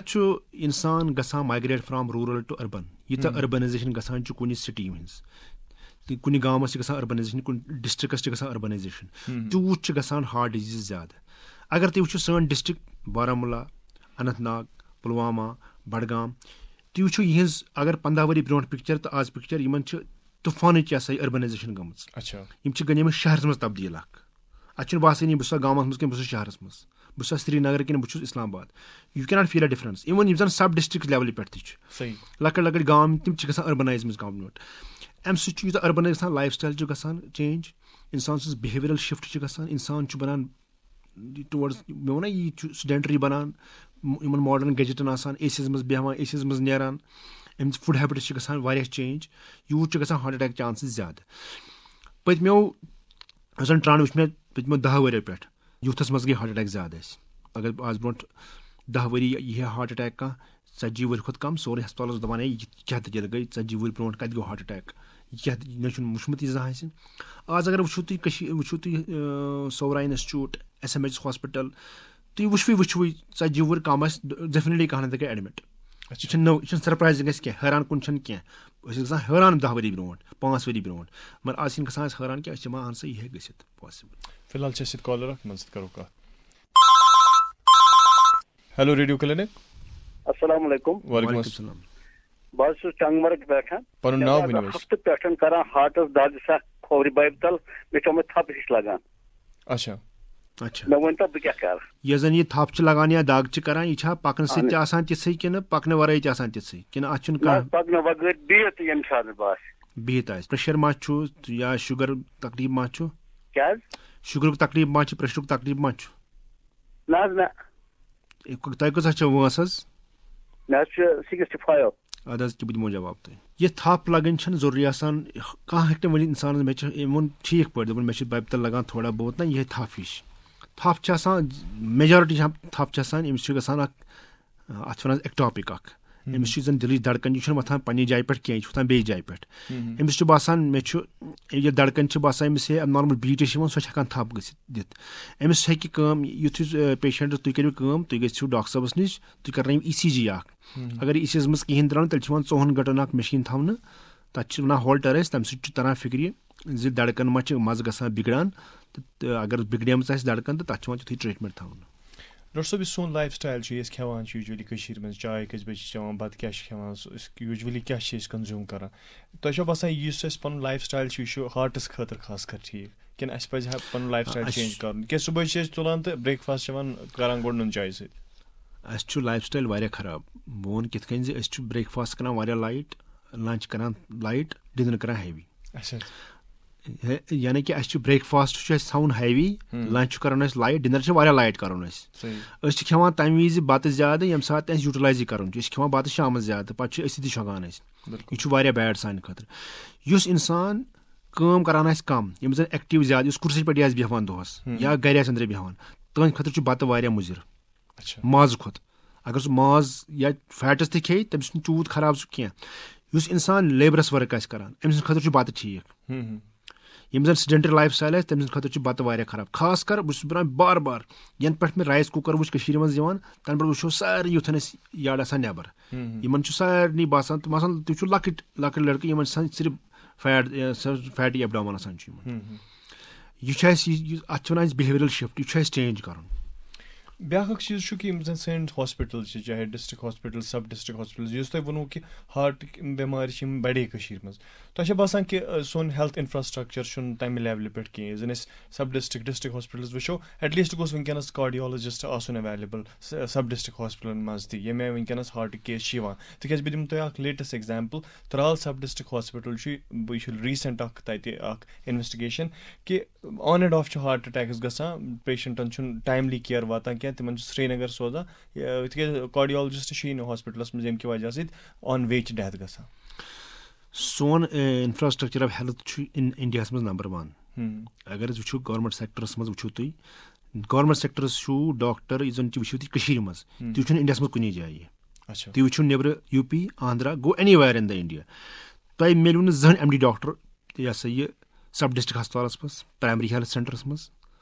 इंसान गसान migrate from rural to urban यूता अर्बनाइजेशन गसान कुन सिटी हज कुन गाँवस गसान अर्बनाइजेशन कुन डिस्ट्रिक्स गसान अर्बनाइजेशन तूत गसान हार्ट डिजीज ज्यादा अगर तुम वो सन डिस्ट्रिक्ट बारामूला अनंतनाग पुलवामा बडगाम तुम वो यहज अगर 15 वरी ब्रोह पिक्चर तो आज पिक्चर इन तूफान अर्बनाइजेशन गम गने शहर मज तब्दील अत बासान बस गाँव मज कि बस शहर मज बस श्रीनगर कि बस Islamabad you can not feel a difference even जन सब डिस्ट्रिक्ट लेवल पे लकट गाँव तम अर्बनाइज मज कन्वर्ट अम सू अर्बनाइज लाइफ स्टाइल गसान चेंज इंसान बिहेवियरल शिफ्ट गसान इंसान बनान ٹُوٲڈٕس مےٚ ووٚنا یہِ چھُ سِڈٮ۪نٹری بَنان یِمن ماڈٲرٕن گیجٹن آسان اے سی یس منٛز بیٚہوان اے سی یس منٛز نیران أمِس فُڈ ہیبِٹٕس چھِ گژھان واریاہ چینج یوٗت چھُ گژھان ہارٹ اَٹیک چانسز زیادٕ پٔتمیو یۄس زَن ٹرٛنٛڈ وٕچھ مےٚ پٔتمیو 10 ؤریو پٮ۪ٹھ یوٗتھَس منٛز گٔے ہارٹ اَٹیک زیادٕ اَسہِ اگر آز برونٛٹھ 10 ؤری یی ہا ہارٹ اَٹیک کانٛہہ 40 ؤری کھۄتہٕ کَم سورُے ہسپتال اوس دَپان ہے یہِ کیٛاہ دٔلیٖل گٔے 40 ؤری برونٛٹھ کَتہِ گوٚو ہارٹ اَٹیک یہِ کیٛاہ مےٚ چھُنہٕ وٕچھمُت یہِ زانٛہہ آسہِ آز اگر وٕچھِو تُہۍ سورا اِنسٹِچوٗٹ SMH ہاسپِٹل تُہۍ وٕچھوٕے 40 وُہُر کَم آسہِ ڈیفنِٹلی کانٛہہ نَتہٕ گٔے ایڈمِٹ یہِ چھُنہٕ نٔو یہِ چھُنہٕ سرپرایزِنٛگ اَسہِ کینٛہہ حٲران کُن چھُنہٕ کینٛہہ أسۍ ٲسۍ گژھان حٲران 10 ؤری برونٛٹھ 5 ؤری برونٛٹھ مگر آز چھِنہٕ گژھان أسۍ حٲران کینٛہہ أسۍ چھِ دَپان اہن سا یہِ ہیٚکہِ گٔژھِتھ پاسِبٕل فِلحال چھِ اَسہِ ییٚتہِ کالر اکھ منٛز کرو کَتھ ہیلو ریڈیو کلینک السلام علیکم وعلیکم السلام بہٕ حظ چھُس ٹنٛگمرگ پٮ۪ٹھ پَنُن ناو ؤنِو حظ ہفتہٕ پٮ۪ٹھ کران ہارٹس دگ سکھ کھوورِ بایبہِ تل مےٚ چھِ آمٕژ تھپھ ہِش لگان اچھا مےٚ ؤنۍتو بہٕ کیٛاہ کرٕ یۄس زن یہِ تھپھ چھِ لگان یا دگ چھِ کران یہِ چھا پکنہٕ سۭتۍ تہِ آسان تِژھٕے کِنہٕ پکنہٕ ورٲے تہِ آسان تِژھٕے کِنہٕ اتھ چھُنہٕ کانٛہہ پکنہٕ بغٲر بِہِتھ ییٚمہِ ساتہٕ باسہِ بِہِتھ آسہِ پریشر ما چھُ یا شُگر تکلیٖف ما چھُ کیٛاہ حظ شُگرُک تکلیٖف ما چھُ پریشرُک تکلیٖف ما چھُ نہ حظ نہ تۄہہِ کۭژاہ چھو وٲنٛس حظ مےٚ حظ چھُ 65 اَدٕ حظ کہِ بہٕ دِمو جواب تۄہہِ یہِ تھپھ لگٕنۍ چھنہٕ ضروٗری آسان کانٛہہ ہیٚکہِ نہٕ ؤنِتھ اِنسانس مےٚ چھِ أمۍ ووٚن ٹھیٖک پٲٹھۍ دوٚپُن مےٚ چھِ بایبہِ تل لگان تھوڑا بہت نہ یِہے تھپھ ہِش تھپھ چھِ آسان میجارٹی تھپھ چھِ آسان أمِس چھُ گژھان اکھ اتھ چھِ ونان ایکٹاپِک اکھ أمِس چھُ زن دِلٕچ دڑکن یہِ چھُنہٕ وۄتھان پننہِ جایہِ پٮ۪ٹھ کینٛہہ یہِ چھُ وۄتھان بیٚیہِ جایہِ پٮ۪ٹھ أمِس چھُ باسان مےٚ چھُ یہِ دڑکن چھِ باسان أمِس ہے نارمل بیٖٹ چھِ یِوان سۄ چھِ ہٮ۪کان تھپھ گٔژھِتھ دِتھ أمِس ہیٚکہِ کٲم یُتھُے پیشنٹ تُہۍ کٔرِو کٲم تُہۍ گٔژھِو ڈاکٹر صٲبس نِش تُہۍ کرنٲیِو ECG اکھ اگر ECG یس منٛز کِہینۍ درٛاو تیٚلہِ چھِ یِوان 4 گنٹن اکھ مِشیٖن تھاونہٕ تتھ چھِ ونان ہولٹر أسۍ تمہِ سۭتۍ چھُ تران فِکرِ زِ دڑکن ما چھِ منٛزٕ گژھان بِگڑان تہٕ اگر بِگڑیمٕژ آسہِ دڑکن تہٕ تتھ چھُ یِوان تِتھُے ٹریٖٹمنٹ تھاونہٕ ڈاکٹر صٲب یُس سون لایف سٹایل چھُ أسۍ کھٮ۪وان چھِ یوٗجؤلی کٔشیٖر منٛز چاے کٔژِ بجہِ چھِ چٮ۪وان بتہٕ کیٛاہ چھِ کھٮ۪وان یوٗجؤلی کیٛاہ چھِ أسۍ کنزیوٗم کران تۄہہِ چھو باسان یُس اَسہِ پنُن لایف سٹایل چھُ یہِ چھُ ہارٹس خٲطرٕ خاص کر ٹھیٖک کِنہٕ اَسہِ پزِ ہا پنُن لایف سٹایل چینج کرُن کیٛازِ صُبحٲے چھِ أسۍ تُلان تہٕ برٛیک فاسٹ چٮ۪وان کران گۄڈٕ نُن چاے سۭتۍ اَسہِ چھُ لایف سٹایل واریاہ خراب بہٕ وَنہٕ کِتھ کٔنۍ زِ أسۍ چھُ برٛیک فاسٹ کران واریاہ لایٹ لنچ کران لایٹ ڈِنر کران ہیوی یعنی کہِ اَسہِ چھُ برٛیک فاسٹ چھُ اَسہِ تھاوُن ہیوی لنچ چھُ کرُن اَسہِ لایٹ ڈِنر چھُ واریاہ لایٹ کرُن اَسہِ أسۍ چھِ کھٮ۪وان تمہِ وِزِ بتہٕ زیادٕ ییٚمہِ ساتہٕ اَسہِ یوٗٹِلایزٕے کرُن چھُ أسۍ چھِ کھٮ۪وان بتہٕ شامس زیادٕ پتہٕ چھِ أسی تہِ چھۄکان أسۍ یہِ چھُ واریاہ بیڈ سانہِ خٲطرٕ یُس انسان کٲم کران آسہِ کم ییٚمِس زن ایکٹِو زیادٕ یُس کُرسی پٮ۪ٹھ آسہِ بیٚہوان دۄہس یا گرِ آسہِ أنٛدرٕ بیٚہوان تٕہنٛدِ خٲطرٕ چھُ بتہٕ واریاہ مُضِر مازٕ کھۄتہٕ اگر سُہ ماز یا فیٹس تہِ کھیٚیہِ تٔمِس چھُنہٕ تیوٗت خراب سُہ کینٛہہ یُس انسان لیبرس ؤرٕک آسہِ کران أمۍ سٕنٛدِ خٲطرٕ چھُ بتہٕ ٹھیٖک یِم زن سِڈنٹری لایف سٹایل آسہِ تٔمۍ سٕنٛدِ خٲطرٕ چھُ بتہٕ واریاہ خراب خاص کر بہٕ چھُس ونان بار بار ینہٕ پٮ۪ٹھ مےٚ رایس کُکر وٕچھ کٔشیٖرِ منٛز یِوان تنہٕ پٮ۪ٹھ وٕچھو سارنٕے یوٗتھن أسۍ یڈ آسان نٮ۪بر یِمن چھُ سارنٕے باسان تِم آسان تِم چھُ لۄکٕٹۍ لۄکٕٹۍ لڑکہٕ یِمن چھِ آسان صرف فیٹی ایبڈامن آسان چھُ یِمن یہِ چھُ اَسہِ اتھ چھِ ونان أسۍ بِہیویرل شِفٹ یہِ چھُ اَسہِ چینج کرُن بیٛاکھ اکھ چیٖز چھُ کہِ یِم زن سٲنۍ ہاسپِٹل چھِ چاہے ڈِسٹرک ہاسپِٹل سب ڈِسٹرک ہاسپِٹل یُس تۄہہِ ووٚنوُ کہِ ہارٹٕکۍ بٮ۪مارِ چھِ یِم بڑے کٔشیٖرِ منٛز تۄہہِ چھا باسان کہِ سون ہیلتھ انفراسٹرکچر چھُنہٕ تمہِ لیولہِ پٮ۪ٹھ کینٛہہ یُس زن أسۍ سب ڈِسٹرک ہاسپِٹلز وٕچھو ایٹلیٖسٹ گوٚژھ وٕنکیٚنس کاڈیولجسٹ آسُن ایویلیبل سب ڈِسٹرک ہاسپِٹلن منٛز تہِ ییٚمہِ آیہِ وٕنکیٚنس ہارٹٕکۍ کیس چھِ یِوان تِکیازِ بہٕ دِمہٕ تۄہہِ اکھ لیٹسٹ ایگزامپٕل ترال سب ڈِسٹرک ہاسپِٹل چھُ یہِ چھُ ریٖسنٹ اکھ تَتہِ اکھ اِنویسٹِگیشن کہِ آن اینڈ آف چھُ ہارٹ اٹیکٕس گژھان پیشنٹن چھُنہٕ ٹایملی کِیر واتان کینٛہہ تِمن چھُ سرینگر سوزان تِکیازِ کاڈیولجسٹ چھُیی نہٕ ہاسپِٹلس منٛز ییٚمہِ کہِ وجہ سۭتۍ آن وے چھِ ڈیتھ گژھان سون انفراسٹرکچر آف ہیلتھ چھُ انڈیاہس منٛز نمبر 1 اگر أسۍ وٕچھو گورمینٹ سیکٹرس منٛز وٕچھو تُہۍ گورمینٹ سیکٹرس چھُ ڈاکٹر یُس زن تہِ وٕچھِو تُہۍ کٔشیٖرِ منٛز تُہۍ وٕچھِو انڈیاہس منٛز کُنی جایہِ تُہۍ وٕچھِو نیبرٕ UP آندھرا گوٚو anywhere in the India تۄہہِ مِلیو نہٕ زٕہٕنۍ MD ڈاکٹر یہِ ہسا یہِ سب ڈِسٹرک ہسپتالس منٛز پرایمری ہیلتھ سینٹرس منٛز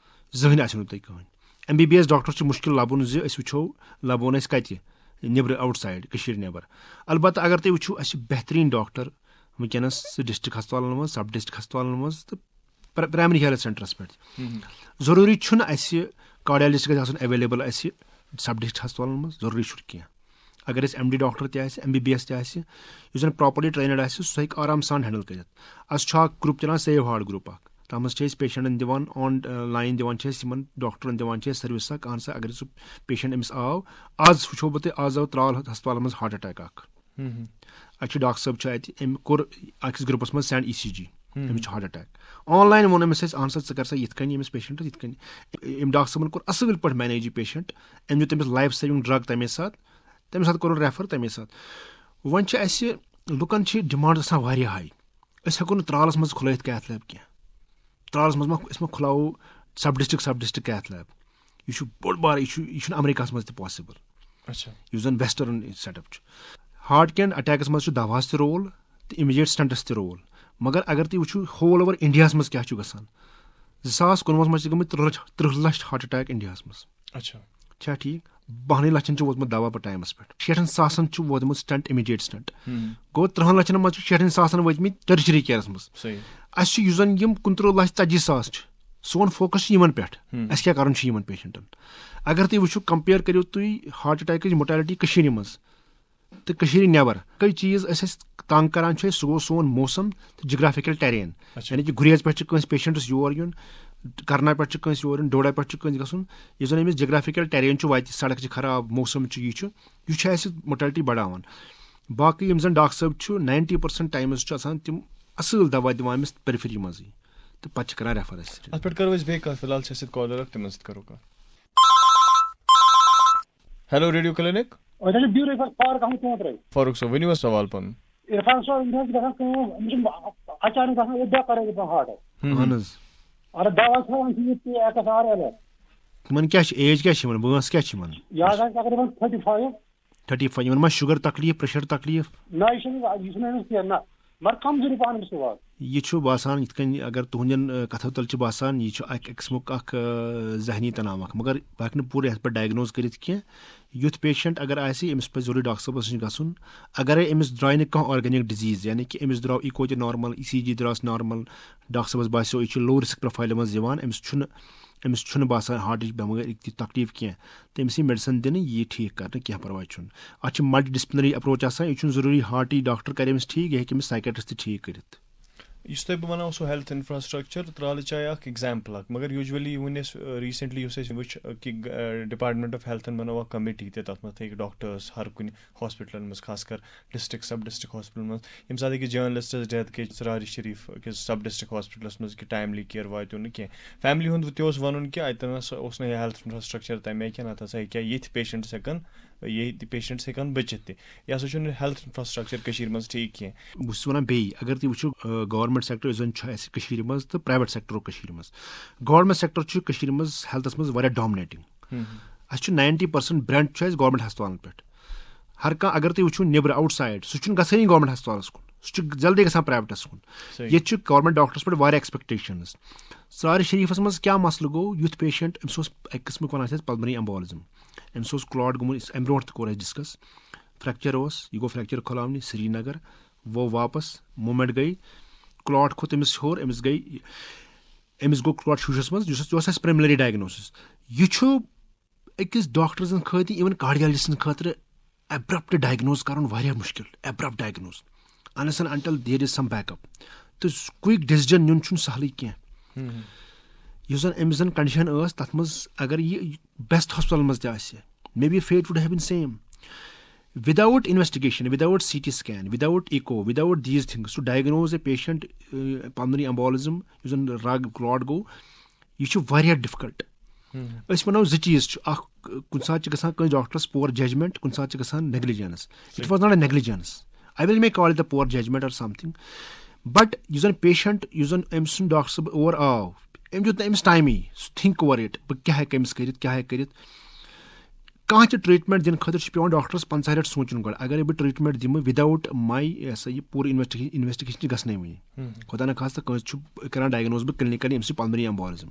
زٕہٕنۍ آسیو نہٕ تۄہہِ کٕہٕنۍ MBBS ڈاکٹر چھُ مُشکِل لبُن زِ أسۍ وٕچھو لبون أسۍ کتہِ نیبرٕ آوُٹ سایڈ کٔشیٖر نیبر البتہ اگر تُہۍ وٕچھِو اَسہِ چھِ بہتریٖن ڈاکٹر وٕنکیٚنس ڈِسٹرک ہسپتالن منٛز سب ڈِسٹرک ہسپتالن منٛز تہٕ پرایمری ہیلتھ سینٹرس پٮ۪ٹھ ضروٗری چھُنہٕ اَسہِ کاڈیالجسٹ گژھِ آسُن ایویلیبل اَسہِ سب ڈِسٹرک ہسپتالن منٛز ضروٗری چھُنہٕ کینٛہہ اگر أسۍ MD ڈاکٹر تہِ آسہِ MBBS تہِ آسہِ یُس زن پراپرلی ٹرینڈ آسہِ سُہ ہیٚکہِ آرام سان ہینڈل کٔرِتھ اَسہِ چھُ اکھ گرُپ چلان سیو ہارٹ گرُپ اکھ تتھ منٛز چھِ أسۍ پیشنٹن دِوان آن لاین دِوان چھِ أسۍ یِمن ڈاکٹرن دِوان چھِ أسۍ سٔروِس اکھ اہن سا اگر سُہ پیشنٹ أمِس آو آز وٕچھو بہٕ تۄہہِ آز آو ترال ہسپتالن منٛز ہارٹ اٹیک اکھ اَتہِ چھُ ڈاکٹر صٲب چھُ اَتہِ أمۍ کوٚر أکِس گرُپس منٛز سینڈ ECG أمِس چھُ ہارٹ اَٹیک آنلاین ووٚن أمِس اَسہِ اَہن سا ژٕ کر سا یِتھ کٔنۍ أمِس پیشَنٹَس یِتھ کٔنۍ أمۍ ڈاکٹر صٲبَن کوٚر اَصٕل پٲٹھۍ مینیج یہِ پیشَنٹ أمۍ دیُت تٔمِس لایف سیوِنٛگ ڈرٛگ تَمے ساتہٕ کوٚرُن ریفر تَمے ساتہٕ وۄنۍ چھِ اَسہِ لُکَن چھِ ڈِمانٛڈ آسان واریاہ ہاے أسۍ ہٮ۪کو نہٕ ترٛالَس منٛز کھُلٲیِتھ کیتھ لیب کینٛہہ ترٛالَس منٛز أسۍ ما کھُلاوو سب ڈِسٹرک کیتھ لیب یہِ چھُ بوٚڑ بار یہِ چھُنہٕ اَمریٖکاہَس منٛز تہِ پاسِبٕل یُس زَن ویسٹٲرٕن سیٹ اَپ چھُ ہارٹ کٮ۪ن اَٹیکَس منٛز چھُ دَواہَس تہِ رول تہٕ اِمِجیٹ سٹنٹَس تہِ رول مگر اگر تُہۍ وٕچھِو ہول اوٚوَر اِنڈیاہَس منٛز کیاہ چھُ گژھان 2019 منٛز چھِ گٔمٕتۍ 30 لَچھ ہارٹ اَٹیک اِنڈیاہَس منٛز چھا ٹھیٖک 12 لَچھَن چھُ ووتمُت دوا پَتہٕ ٹایمَس پٮ۪ٹھ 60,000 چھُ ووتمُت سٹنٹ اِمِجیٹ سٹنٹ گوٚو 30 لَچھَن منٛز چھُ 60,000 وٲتمٕتۍ ٹٔرشری کِیرَس منٛز اَسہِ چھُ یُس زَن یِم 29,40,000 چھِ سون فوکَس چھُ یِمن پٮ۪ٹھ اَسہِ کیاہ کَرُن چھُ یِمن پیشَنٹَن اگر تُہۍ وٕچھِو کَمپِیَر کٔرِو تُہۍ ہارٹ اَٹیکٕچ مُٹیلٹی کٔشیٖرِ منٛز تہٕ کٔشیٖرِ نٮ۪بر کٔژ چیٖز أسۍ تنٛگ کَران چھِ أسۍ سُہ گوٚو سون موسم تہٕ جِگرافِکَل ٹیرین یعنی کہِ گُریز پٮ۪ٹھ چھِ کٲنٛسہِ پیشَنٹَس یور یُن کرنا پٮ۪ٹھ چھُ کٲنٛسہِ یور یُن ڈوڈا پٮ۪ٹھ چھُ کٲنٛسہِ گژھُن یُس زَن أمِس جِگرافِکَل ٹیرین چھُ وَتہِ سڑک چھِ خراب موسم چھُ یہِ چھُ اَسہِ مُٹیلٹی بَڑاوان باقٕے یِم زَن ڈاکٹر صٲب چھُ 90% ٹایمٕز چھُ آسان تِم اَصٕل دوا دِوان أمِس پٔرفری منٛزٕے تہٕ پَتہٕ چھِ کران ریفر أسۍ اَتھ پٮ۪ٹھ کَرو أسۍ بیٚیہِ کَتھ فِلحال چھِ اَسہِ ییٚتہِ کالر اکھ تِمن سۭتۍ کَرو کَتھ ہیلو ریڈیو کلینِک فاروق صٲب ؤنِو حظ سوال پَنُن عرفان صٲب یہِ چھِ گژھان کٲم أمِس چھُ اچانک گژھان دۄہ کَران ہارٹَس اہن حظ دوا کھٮ۪وان چھِ یہِ تِمن کیاہ چھِ ایج کیاہ چھِ یِمن وٲنٛس کیاہ چھِ یِمن یہِ حظ آسہِ تقریٖباً 35 یِمن ما شُگر تکلیٖف پریشر تکلیٖف نہ یہِ چھُنہٕ أمِس کینٛہہ نہ مگر کمزوری پہن سوال یہِ چھُ باسان یِتھ کٔنۍ اگر تُہنٛدٮ۪ن کَتھو تل چھُ باسان یہِ چھُ اکھ قٕسمُک اکھ ذہنی تناو اکھ مگر بہٕ ہٮ۪کہٕ نہٕ پوٗرٕ یَتھ پٮ۪ٹھ ڈایگنوز کٔرِتھ کینٛہہ یُتھ پیشنٹ اگر آسہِ أمِس پَزِ ضروٗری ڈاکٹر صٲبَس نِش گژھُن اگرے أمِس درٛاے نہٕ کانٛہہ آرگینِک ڈِزیٖز یعنی کہِ أمِس درٛاو ایٖکو تہِ نارمل ECG درٛاس نارمل ڈاکٹر صٲبَس باسیٚو یہِ چھُ لو رِسک پروفایلہِ منٛز یِوان أمِس چھُنہٕ باسان ہارٹٕچ بٮ۪مٲرۍ تہِ تکلیٖف کینٛہہ تہٕ أمِس یی میڈِسن دِنہٕ یہِ ٹھیٖک کرنہٕ کینٛہہ پرواے چھُنہٕ اَتھ چھُ ملٹی ڈِسپلنری اپروچ آسان یہِ چھُنہٕ ضروٗری ہارٹٕچ ڈاکٹر کرِ أمِس ٹھیٖک یہِ ہیٚکہِ أمِس سایکیٹرس تہِ ٹھیٖک کٔرِتھ یُس تۄہہِ بہٕ وَنو سُہ ہیلتھ اِنفراسٹرکچر ترٛالٕچ آیہِ اکھ ایگزامپٕل اکھ مگر یوٗجؤلی وُنہِ اَسہِ ریٖسنٹلی یُس اَسہِ وٕچھ کہِ ڈِپاٹمنٹ آف ہیلتھن بنوو اکھ کمیٹی تہِ تَتھ منٛز تھٲیِکھ ڈاکٹٲرٕس ہر کُنہِ ہاسپِٹلن منٛز خاص کر ڈِسٹرک سب ڈِسٹرک ہاسپِٹلن منٛز ییٚمہِ ساتہٕ أکِس جٔرنلِسٹس ڈیتھ گٔے ژراری شریٖف أکِس سب ڈِسٹرک ہاسپِٹلس منٛز کہِ ٹایملی کِیر واتیو نہٕ کینٛہہ فیملی ہُنٛد تہِ اوس وَنُن کہِ اَتٮ۪ن ہسا اوس نہٕ یہِ ہیلتھ اِنفراسٹرکچر تَمہِ آیہِ کینٛہہ نتہٕ ہسا ہیٚکہِ ہا ییٚتھۍ پیشنٹس ہٮ۪کن بٔچِتھ تہِ یہِ ہسا چھُنہٕ ہیلتھ اِنفراسٹرکچر کٔشیٖر منٛز ٹھیٖک کینٛہہ بہٕ چھُس وَنان بیٚیہِ اگر تُہۍ وٕچھِو گورمینٹ سیکٹر یُس زَن چھُ اَسہِ کٔشیٖرِ منٛز تہٕ پرٛایویٹ سیکٹرُک کٔشیٖرِ منٛز گورمینٹ سیکٹر چھُ کٔشیٖرِ منٛز ہیلتھس منٛز واریاہ ڈامنیٹِنٛگ اَسہِ چھُ 90% برٛینٛڈ چھُ اَسہِ گورمینٹ ہسپتالن پٮ۪ٹھ ہر کانٛہہ اگر تُہۍ وٕچھِو نیٚبرٕ آوُٹ سایڈ سُہ چھُنہٕ گژھٲنی گورمینٹ ہسپتالس کُن سُہ چھُ جلدی گژھان پرٛایویٹس کُن ییٚتہِ چھُ گورمینٹ ڈاکٹرس پٮ۪ٹھ واریاہ ایٚکسپیکٹیشنٕز ژرارِ شریٖفس منٛز کیاہ مسلہٕ گوٚو یُتھ پیشنٹ أمِس اوس اَکہِ قٕسمُک وَنان چھِ أسۍ پلمنری ایمبولزم أمِس اوس کٕلاٹ گوٚمُت اَمہِ برونٛٹھ تہِ کوٚر اَسہِ ڈِسکس فریکچر اوس یہِ گوٚو فریکچر کھُلاونہِ سرینگر ووٚو واپس موٗمینٹ گٔے کٕلاٹ کھوٚت أمِس ہیوٚر أمِس گوٚو کٕلاٹ شوٗشس منٛز یہِ اوس اَسہِ پرٛیملری ڈایگنوسِس یہِ چھُ أکِس ڈاکٹر سٕنٛدِ خٲطرٕ اِوٕن کارڈیالجسٹن خٲطرٕ ایبرپٹ ڈایگنوز کرُن واریاہ مُشکِل abrupt diagnose unless and until there is some back up تہٕ کُیک ڈیسِجن نیُن چھُنہٕ سہلٕے کینٛہہ یُس زن أمِس زن کنڈِشن ٲس تتھ منٛز اگر یہِ بیسٹ ہاسپِٹلن منٛز تہِ آسہِ maybe fate would have been same without investigation, without CT scan, without echo, without these things to diagnose a patient pulmonary embolism یُس زن رگ کٕلاٹ گوٚو یہِ چھُ واریاہ ڈِفکلٹ أسۍ وَنو زٕ چیٖز چھُ اکھ کُنہِ ساتہٕ چھِ گژھان کٲنٛسہِ ڈاکٹرس پور ججمنٹ کُنہِ ساتہٕ چھِ گژھان negligence it was not a negligence I will may call it the poor judgement or something but یُس زن پیشنٹ یُس زن أمۍ سُنٛد ڈاکٹر صٲب اور آو أمۍ دیُت نہٕ أمِس ٹایمٕے سُہ تھِنک اوور اِٹ بہٕ کیاہ ہٮ۪کہٕ أمِس کٔرِتھ کیاہ ہٮ۪کہٕ کٔرِتھ کانٛہہ تہِ ٹریٖٹمنٹ دِنہٕ خٲطرٕ چھُ پیٚوان ڈاکٹرس 50 لٹہِ سونٛچُن گۄڈٕ اگرے بہٕ ٹریٖٹمنٹ دِمہٕ وِداوُٹ ماے یہِ ہسا یہِ پوٗرٕ اِنویسٹِگیشن چھِ گژھنٕے وٕنہِ خۄدا نہ خاستہٕ کٲنٛسہِ چھُ کران ڈایگنوز بہٕ کلنِکلی أمِس چھُ پلمنری ایمبولزم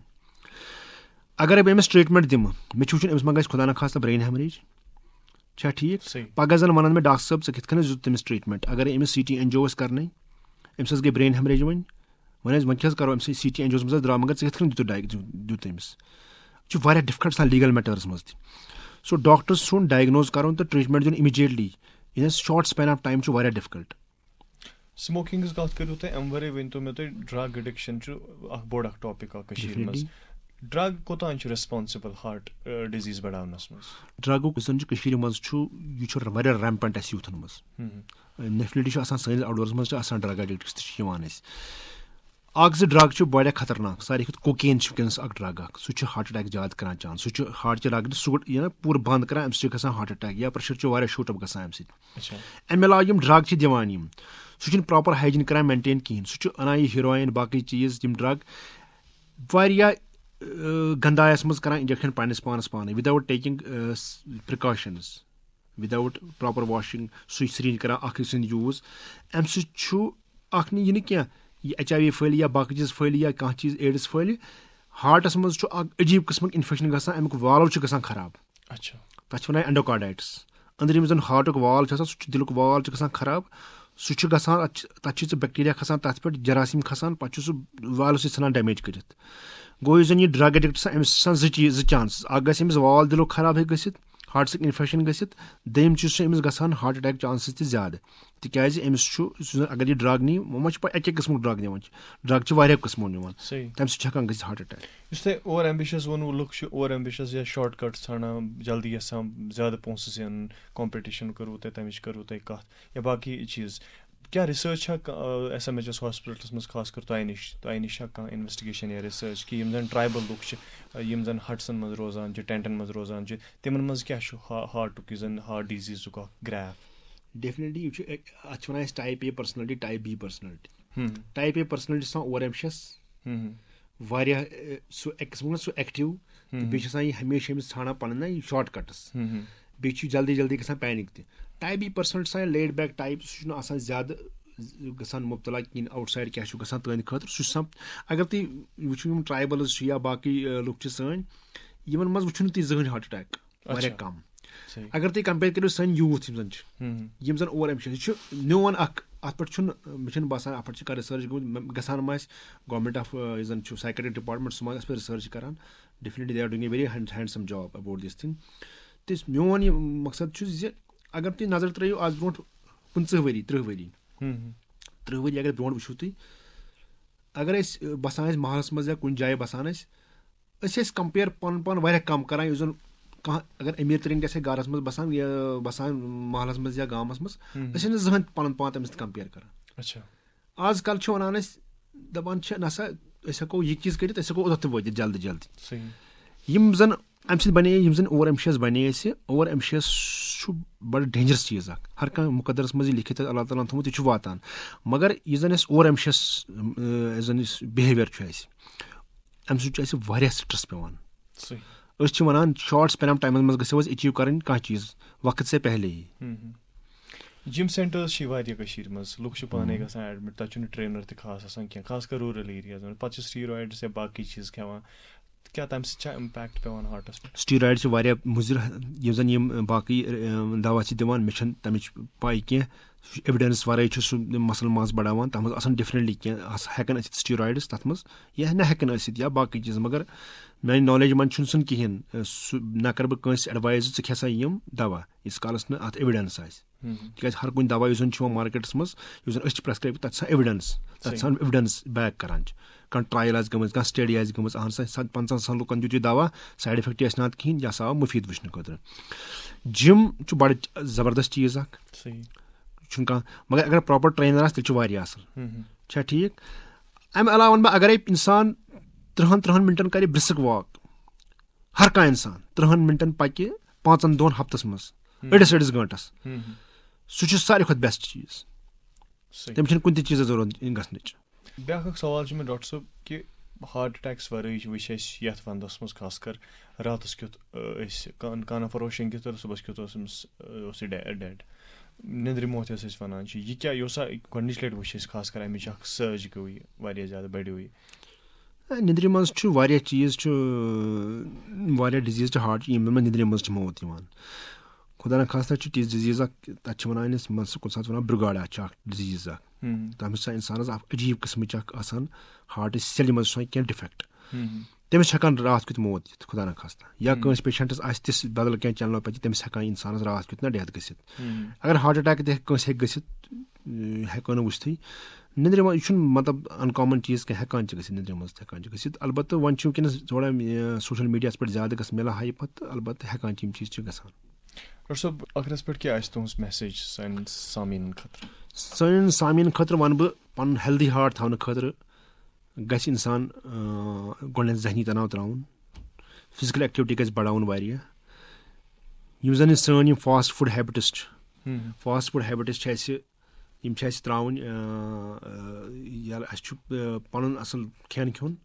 اگرے بہٕ أمِس ٹریٖٹمنٹ دِمہٕ مےٚ چھُ وٕچھُن أمِس ما گژھِ خۄدا نہ خاستہٕ برین ہیمریج چھا ٹھیٖک پگاہ زن ونان مےٚ ڈاکٹر صٲب ژٕ کِتھ کٔنۍ دیُت تٔمِس ٹریٖٹمنٹ اگرے أمِس CT اینجیو ٲس کرنٕے أمِس حظ گٔے برین ہیمریج وۄنۍ کیٛاہ حظ کرو أمِس CT اینجیوس منٛز حظ درٛاو مگر ژٕ کِتھ کٔنۍ دیُت أمِس یہِ چھُ واریاہ ڈِفکلٹ آسان لیٖگل میٹٲرٕس منٛز تہِ سو ڈاکٹر سُنٛد ڈایگنوز کرُن تہٕ ٹریٖٹمنٹ دیُن immediately in a short span of time چھُ واریاہ ڈِفکلٹ سموکِنگ ہٕنٛز کتھ کٔرِو تُہۍ اَمہِ ورٲے ؤنۍتو مےٚ تُہۍ ڈرگ ایڈِکشن چھُ اکھ بوٚڑ اکھ ٹاپِک اکھ کٔشیٖرِ منٛز ڈرگ کوٚتام چھُ ریسپانسِبل ہارٹ ڈِزیٖز بڑاونس منٛز ڈرگُک یُس زن چھُ کٔشیٖرِ منٛز چھُ یہِ چھُ واریاہ ریمپنٹ اَسہِ یوٗتھن منٛز ڈیفنِٹلی چھُ آسان سٲنِس آوُٹ ڈورس منٛز چھِ آسان ڈرگ ایڈِکٹٕس تہِ چھِ یِوان اَسہِ اکھ زٕ ڈرٛگ چھِ واریاہ خطرناک ساروی کھۄتہٕ کوکین چھُ وٕنکیٚنس اکھ ڈرٛگ اکھ سُہ چھُ ہارٹ اٹیک زیادٕ کران چانس سُہ چھُ ہارٹچہِ رگہٕ سُہ پوٗرٕ بنٛد کران اَمہِ سۭتۍ چھُ گژھان ہارٹ اٹیک یا پریشر چھُ واریاہ شوٗٹ اپ گژھان اَمہِ سۭتۍ اَمہِ علاوٕ یِم ڈرٛگ چھِ دِوان یِم سُہ چھُنہٕ پراپر ہایجیٖن کران مینٹین کِہینۍ سُہ چھُ انان یہِ ہیٖرویِن باقٕے چیٖز یِم ڈرٛگ واریاہ گندایس منٛز کران انجیکشن پننس پانس پانے وِداوُٹ ٹیکِنگ پرکاشنز وِداوُٹ پراپر واشنگ سُے سِرینج کران اکھ أکۍ سُنٛد یوٗز اَمہِ سۭتۍ چھُ اکھ نہٕ یہِ نہٕ کینٛہہ یہِ ایچ آی وی پھٔہلہِ یا باقٕے چیٖز پھٔہلہِ یا کانٛہہ چیٖز ایڈٕس پھٔہلہِ ہارٹس منٛز چھُ اکھ عجیٖب قٕسمُک انفیکشن گژھان امیُک والو چھُ گژھان خراب تتھ چھِ وَنان اینڈوکاڈایٹس أنٛدرٕ یِم زن ہارٹُک وال چھُ آسان سُہ چھُ دِلُک وال چھُ گژھان خراب سُہ چھُ گژھان تتھ چھِ بیکٹیریا کھسان تتھ پٮ۪ٹھ جراثیٖم کھسان پتہٕ چھُ سُہ والو سۭتۍ ژھٕنان ڈیمیج کٔرِتھ گوٚو یُس زن یہِ ڈرٛگ ایڈِکٹ چھُ آسان أمِس چھِ آسان زٕ چانسز اکھ گژھِ أمِس وال دِلُک خراب ہیٚکہِ گٔژھِتھ ہارٹسُک انفیکشن گٔژھِتھ دوٚیِم چیٖز چھُ أمِس گژھان ہارٹ اٹیک چانسز تہِ زیادٕ تِکیازِ أمِس چھُ اگر یہِ ڈرٛگ نی وۄنۍ ما چھُ پتہٕ اَکے قٕسمُک ڈرٛگ نِوان ڈرٛگ چھِ واریاہ قٕسمو نِوان تمہِ سۭتۍ چھُ ہٮ۪کان گٔژھِتھ ہارٹ اٹیک یُس تۄہہِ اوور ایمبِشس ووٚنوُ لُکھ چھِ اوور ایمبِشس یا شاٹ کٹس ژھانڈان جلدی یژھان زیادٕ پونٛسہٕ زینُن کمپِٹِشن کٔروٕ تۄہہِ تمِچ کٔروٕ تۄہہِ کتھ یا باقٕے چیٖز کیٛاہ رِسٲرٕچ چھا ایس ایم ایچ ایس ہاسپِٹلس منٛز خاص کر تۄہہِ نِش چھا کانٛہہ اِنویسٹِگیشن یا رِسٲرٕچ کہِ یِم زن ٹرایبل لُکھ چھِ یِم زن ہٹسن منٛز روزان چھِ ٹینٹن منٛز روزان چھِ تِمن منٛز کیٛاہ چھُ ہارٹُک یُس زن ہارٹ ڈِزیٖزُک اکھ گریف ڈیفنِٹلی یہِ چھُ اتھ چھِ وَنان أسۍ type A personality type B personality type A personality چھِ آسان اوور ایمبِشس واریاہ سُہ قٕسمُک سُہ ایکٹِو تہٕ بیٚیہِ چھِ آسان یہِ ہمیشہِ أمِس ژھانڈان پنُن نا یہِ شاٹ کٹٕس بیٚیہِ چھُ جلدی جلدی گژھان پینِک تہِ ٹایپ بی پٔرسنلٹی چھِ آسان لیڈ بیک ٹایپ سُہ چھُنہٕ آسان زیادٕ گژھان مُبتلا کِہینۍ آوُٹ سایڈ کیاہ چھُ گژھان تُہنٛدِ خٲطرٕ سُہ چھُ آسان اگر تُہۍ وٕچھِو یِم ٹرایبلز چھِ یا باقٕے لُکھ چھِ سٲنۍ یِمن منٛز وٕچھِو نہٕ تُہۍ زٕہٕنۍ ہارٹ اٹیک واریاہ کم اگر تُہۍ کمپیر کٔرِو سٲنۍ یوٗتھ یِم زن اوور ایمبِشس یہِ چھُ میون اکھ اتھ پٮ۪ٹھ چھُنہٕ مےٚ چھُنہٕ باسان اتھ پٮ۪ٹھ چھِ کانٛہہ رِسٲرٕچ گٔمٕژ گژھان ما آسہِ گورمینٹ آف یُس زن چھُ سایکیٹرک ڈپاٹمنٹ سُہ ما آسہِ رِسٲرٕچ کران definitely they are doing a very handsome job about this thing تہٕ میون یہِ مقصد چھُ زِ اگر تُہۍ نظر ترٲیِو آز برونٛٹھ 25 ؤری 30 ؤری 30 ؤری اگر برونٛٹھ وٕچھِو تُہۍ اگر أسۍ بسان ٲسۍ محلس منٛز یا کُنہِ جایہِ بسان أسۍ ٲسۍ کمپیر پنُن پان واریاہ کم کران یُس زن کانٛہہ اگر امیٖر تٔریٖن گژھِ ہا گرس منٛز بسان یا بسان محلس منٛز یا گامس منٛز أسۍ ٲسۍ نہٕ زٕہٕنۍ پنُن پان تٔمِس سۭتۍ کمپیر کران آز کل چھِ ونان أسۍ دپان چھِ نسا أسۍ ہٮ۪کو یہِ چیٖز کٔرِتھ أسۍ ہٮ۪کو اوٚتتھ تہِ وٲتِتھ جلدی جلدی یِم زن امہِ سۭتۍ بنے یِم زن اوور ایمبِشس بنے اَسہِ اوور ایمبِشس چھُ بڑٕ ڈینجرس چیٖز اکھ ہر کانٛہہ مُقدرس منٛز یہِ لیکھِتھ اللہ تعالیٰ ہن تھوٚمُت یہِ چھُ واتان مگر یُس زن اَسہِ اوور ایمبِشس یُس زن یُس بِہیویر چھُ اَسہِ امہِ سۭتۍ چھُ اَسہِ واریاہ سٹرس پیٚوان أسۍ چھِ ونان شاٹ سپین آف ٹایمس منٛز گژھو أسۍ ایچیٖو کرٕنۍ کانٛہہ چیٖز وقت سے پہلے جِم سینٹٲرٕس چھِ واریاہ کٔشیٖرِ منٛز لُکھ چھِ پانے گژھان ایڈمِٹ تَتہِ چھُنہٕ ٹرینر تہِ خاص آسان کینٛہہ خاص کر روٗرل ایریاز منٛز پتہٕ چھِ سٹیٖرایڈٕس یا باقٕے چیٖز کھٮ۪وان کیٛاہ تَمہِ سۭتۍ چھا اِمپیکٹ پیٚوان ہارٹس پٮ۪ٹھ سٹیٖرایڈ چھِ واریاہ مُضِر یِم زن یِم باقٕے دوا چھِ دِوان مےٚ چھنہٕ تَمِچ پاے کینٛہہ ایویڈنس ورٲے چھُ سُہ مسل ماس بڑاوان تتھ منٛز آسان ڈِفرنٹلی کینٛہہ ہٮ۪کان ٲسِتھ سٹیٖرایڈٕس تتھ منٛز یا نہ ہٮ۪کان ٲسِتھ یا باقٕے چیٖز مگر میانہِ نالیج منٛز چھُنہٕ سُہ کِہینۍ سُہ نہ کرٕ بہٕ کٲنٛسہِ ایڈوایز ژٕ کھٮ۪سا یِم دوا ییٖتِس کالس نہٕ اتھ ایویڈنس آسہِ تِکیازِ ہر کُنہِ دوا یُس زن چھُ یِوان مارکیٹس منٛز یُس زن أسۍ چھِ پرٛیسکرایب تتھ چھِ آسان ایویڈنس تتھ چھِ آسان ایویڈنس بیک کران چھِ کانٛہہ ٹرایل آسہِ گٔمٕژ کانٛہہ سٹڈی آسہِ گٔمٕژ اہن سا 50 لُکن دیُت یہِ دوا سایڈ افیکٹ ٲسۍ نہٕ اتھ کِہینۍ یہِ ہسا آو مُفیٖد وٕچھنہٕ خٲطرٕ جِم چھُ بڑٕ زبردست چیٖز اکھ چھُنہٕ کانٛہہ مگر اگر پراپر ٹرینر آسہِ تیٚلہِ چھُ واریاہ اصل چھا ٹھیٖک امہِ علاوٕ ونہٕ بہٕ اگرے انسان 30 مِنٹن کرِ برسک واک ہر کانٛہہ انسان 30 مِنٹن پکہِ 5 دۄہن ہفتس منٛز أڑِس گٲنٛٹس سُہ چھُ ساروی کھۄتہٕ بیسٹ چیٖز تٔمِس چھنہٕ کُنہِ تہِ چیٖزس ضروٗرت گژھنٕچ بیٛاکھ اکھ سوال چھُ مےٚ ڈاکٹر صٲب کہِ ہارٹ اٹیکس ورٲے وٕچھ اَسہِ یتھ ونٛدس منٛز خاص کر راتس کیُتھ أسۍ کانٛہہ نفر اوس شٔنگِتھ تہٕ صُبحس کیُتھ اوس أمِس اوس یہِ ڈیڈ نیٚنٛدرِ موت یۄس أسۍ ونان چھِ یہِ کیٛاہ یہِ اوسا گۄڈنِچ لٹہِ وٕچھ اَسہِ خاص کر امِچ اکھ سٔرٕچ گوٚو یہِ واریاہ زیادٕ بڑیو یہِ نیٚنٛدرِ منٛز چھُ واریاہ چیٖز چھُ واریاہ ڈِزیٖز چھِ ہارٹ یِمن منٛز نیٚنٛدرِ منٛز چھِ موت یِوان خۄدا نہ خاستہ چھُ تِژھ ڈِزیٖز اکھ تتھ چھِ ونان أسۍ مان ژٕ کُنہِ ساتہٕ ونان برٛگاڑا چھِ اکھ ڈِزیٖز اکھ تتھ منٛز چھِ آسان انسانس اکھ عجیٖب قٕسمٕچ اکھ آسان ہارٹٕچ سیلہِ منٛز چھُ آسان کینٛہہ ڈِفیکٹ تٔمِس چھِ ہٮ۪کان راتھ کیُتھ موت یِتھ خۄدا نہ خاستہ یا کٲنٛسہِ پیشنٹس آسہِ تِژھ بدل کینٛہہ چنلو پتہٕ تٔمِس ہٮ۪کان انسانس راتھ کیُتھ نہ ڈیتھ گٔژھِتھ اگر ہارٹ اٹیک تہِ کٲنٛسہِ ہیٚکہِ گٔژھِتھ ہٮ۪کو نہٕ وٕچھتھٕے نیٚنٛدرِ منٛز یہِ چھُنہٕ مطلب انکامن چیٖز کینٛہہ ہٮ۪کان چھِ گٔژھِتھ نیٚنٛدرِ منٛز تہِ ہٮ۪کان چھِ گٔژھِتھ البتہٕ وۄنۍ چھُ وٕنکیٚنس تھوڑا سوشل میٖڈیاہس پٮ۪ٹھ زیادٕ گژھان مِلان ہایپ تہٕ البتہٕ ہٮ۪کان چھِ یِم چیٖز چھِ گژھان ڈاکٹر صٲب ٲخرس پٮ۪ٹھ کیٛاہ آسہِ تُہنٛز میسیج سانٮ۪ن سامیٖنن خٲطرٕ سانٮ۪ن سامیٖنن خٲطرٕ ونہٕ بہٕ پنُن ہیلدی ہارٹ تھاونہٕ خٲطرٕ गژھِ اِنسان گۄڈٕنٮ۪تھ ذہنی تناو ترٛاوُن فِزِکَل ایٚکٹِوِٹی گژھِ بَڑاوُن واریاہ یِم زَن سٲنۍ یِم فاسٹ فُڈ ہیبِٹٕس چھِ فاسٹ فُڈ ہیبِٹٕس چھِ اَسہِ یِم چھِ اَسہِ ترٛاوٕنۍ یَلہٕ اَسہِ چھُ پَنُن اَصٕل کھٮ۪ن کھیوٚن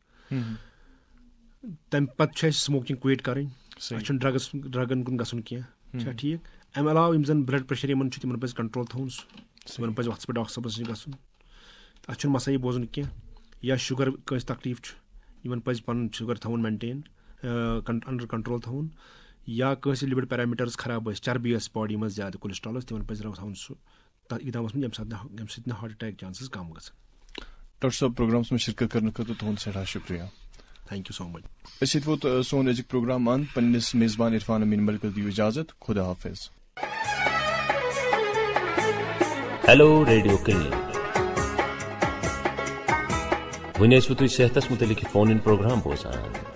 تَمہِ پَتہٕ چھُ اَسہِ سموکِنٛگ کُیِٹ کَرٕنۍ اَسہِ چھُنہٕ ڈرٛگَن کُن گژھُن کینٛہہ چھا ٹھیٖک اَمہِ علاوٕ یِم زَن بٕلَڈ پرٛیشَر یِمَن چھُ تِمَن پَزِ کَنٹرول تھاوُن تِمَن پَزِ وقتَس پٮ۪ٹھ ڈاکٹر صٲبَس نِش گژھُن اَتھ چھُنہٕ مسا یہِ بوزُن کینٛہہ یا شُگَر کٲنٛسہِ تکلیٖف چھُ یِمَن پَزِ پَنُن شُگَر تھاوُن مینٹین اَنڈَر کَنٹرول تھاوُن یا کٲنٛسہِ لِپِڈ پیرامِٹٲرٕز خراب ٲسۍ چربی ٲس باڈی منٛز زیادٕ کولسٹرال ٲس تِمَن پَزِ تھاوُن سُہ تَتھ اِقدامَس منٛز ییٚمہِ سۭتۍ نہٕ ہاٹ اَٹیک چانسٕز کَم گژھن. ڈاکٹر صٲب پروگرامَس منٛز شِرکت کرنہٕ خٲطرٕ تُہُنٛد سٮ۪ٹھاہ شُکریہ. تھینک یوٗ سو مچ. أسۍ ییٚتہِ ووت سون أزیُک پروگرام اَنٛد پنٛنِس میزبان عرفان امیٖن مٔلکَس دِیِو اِجازت. خدا حافظ. Hello radio clinic. وۄنۍ ٲسوٕ تُہۍ صحتَس مُتعلق یہِ فون اِن پروگرام بوزان.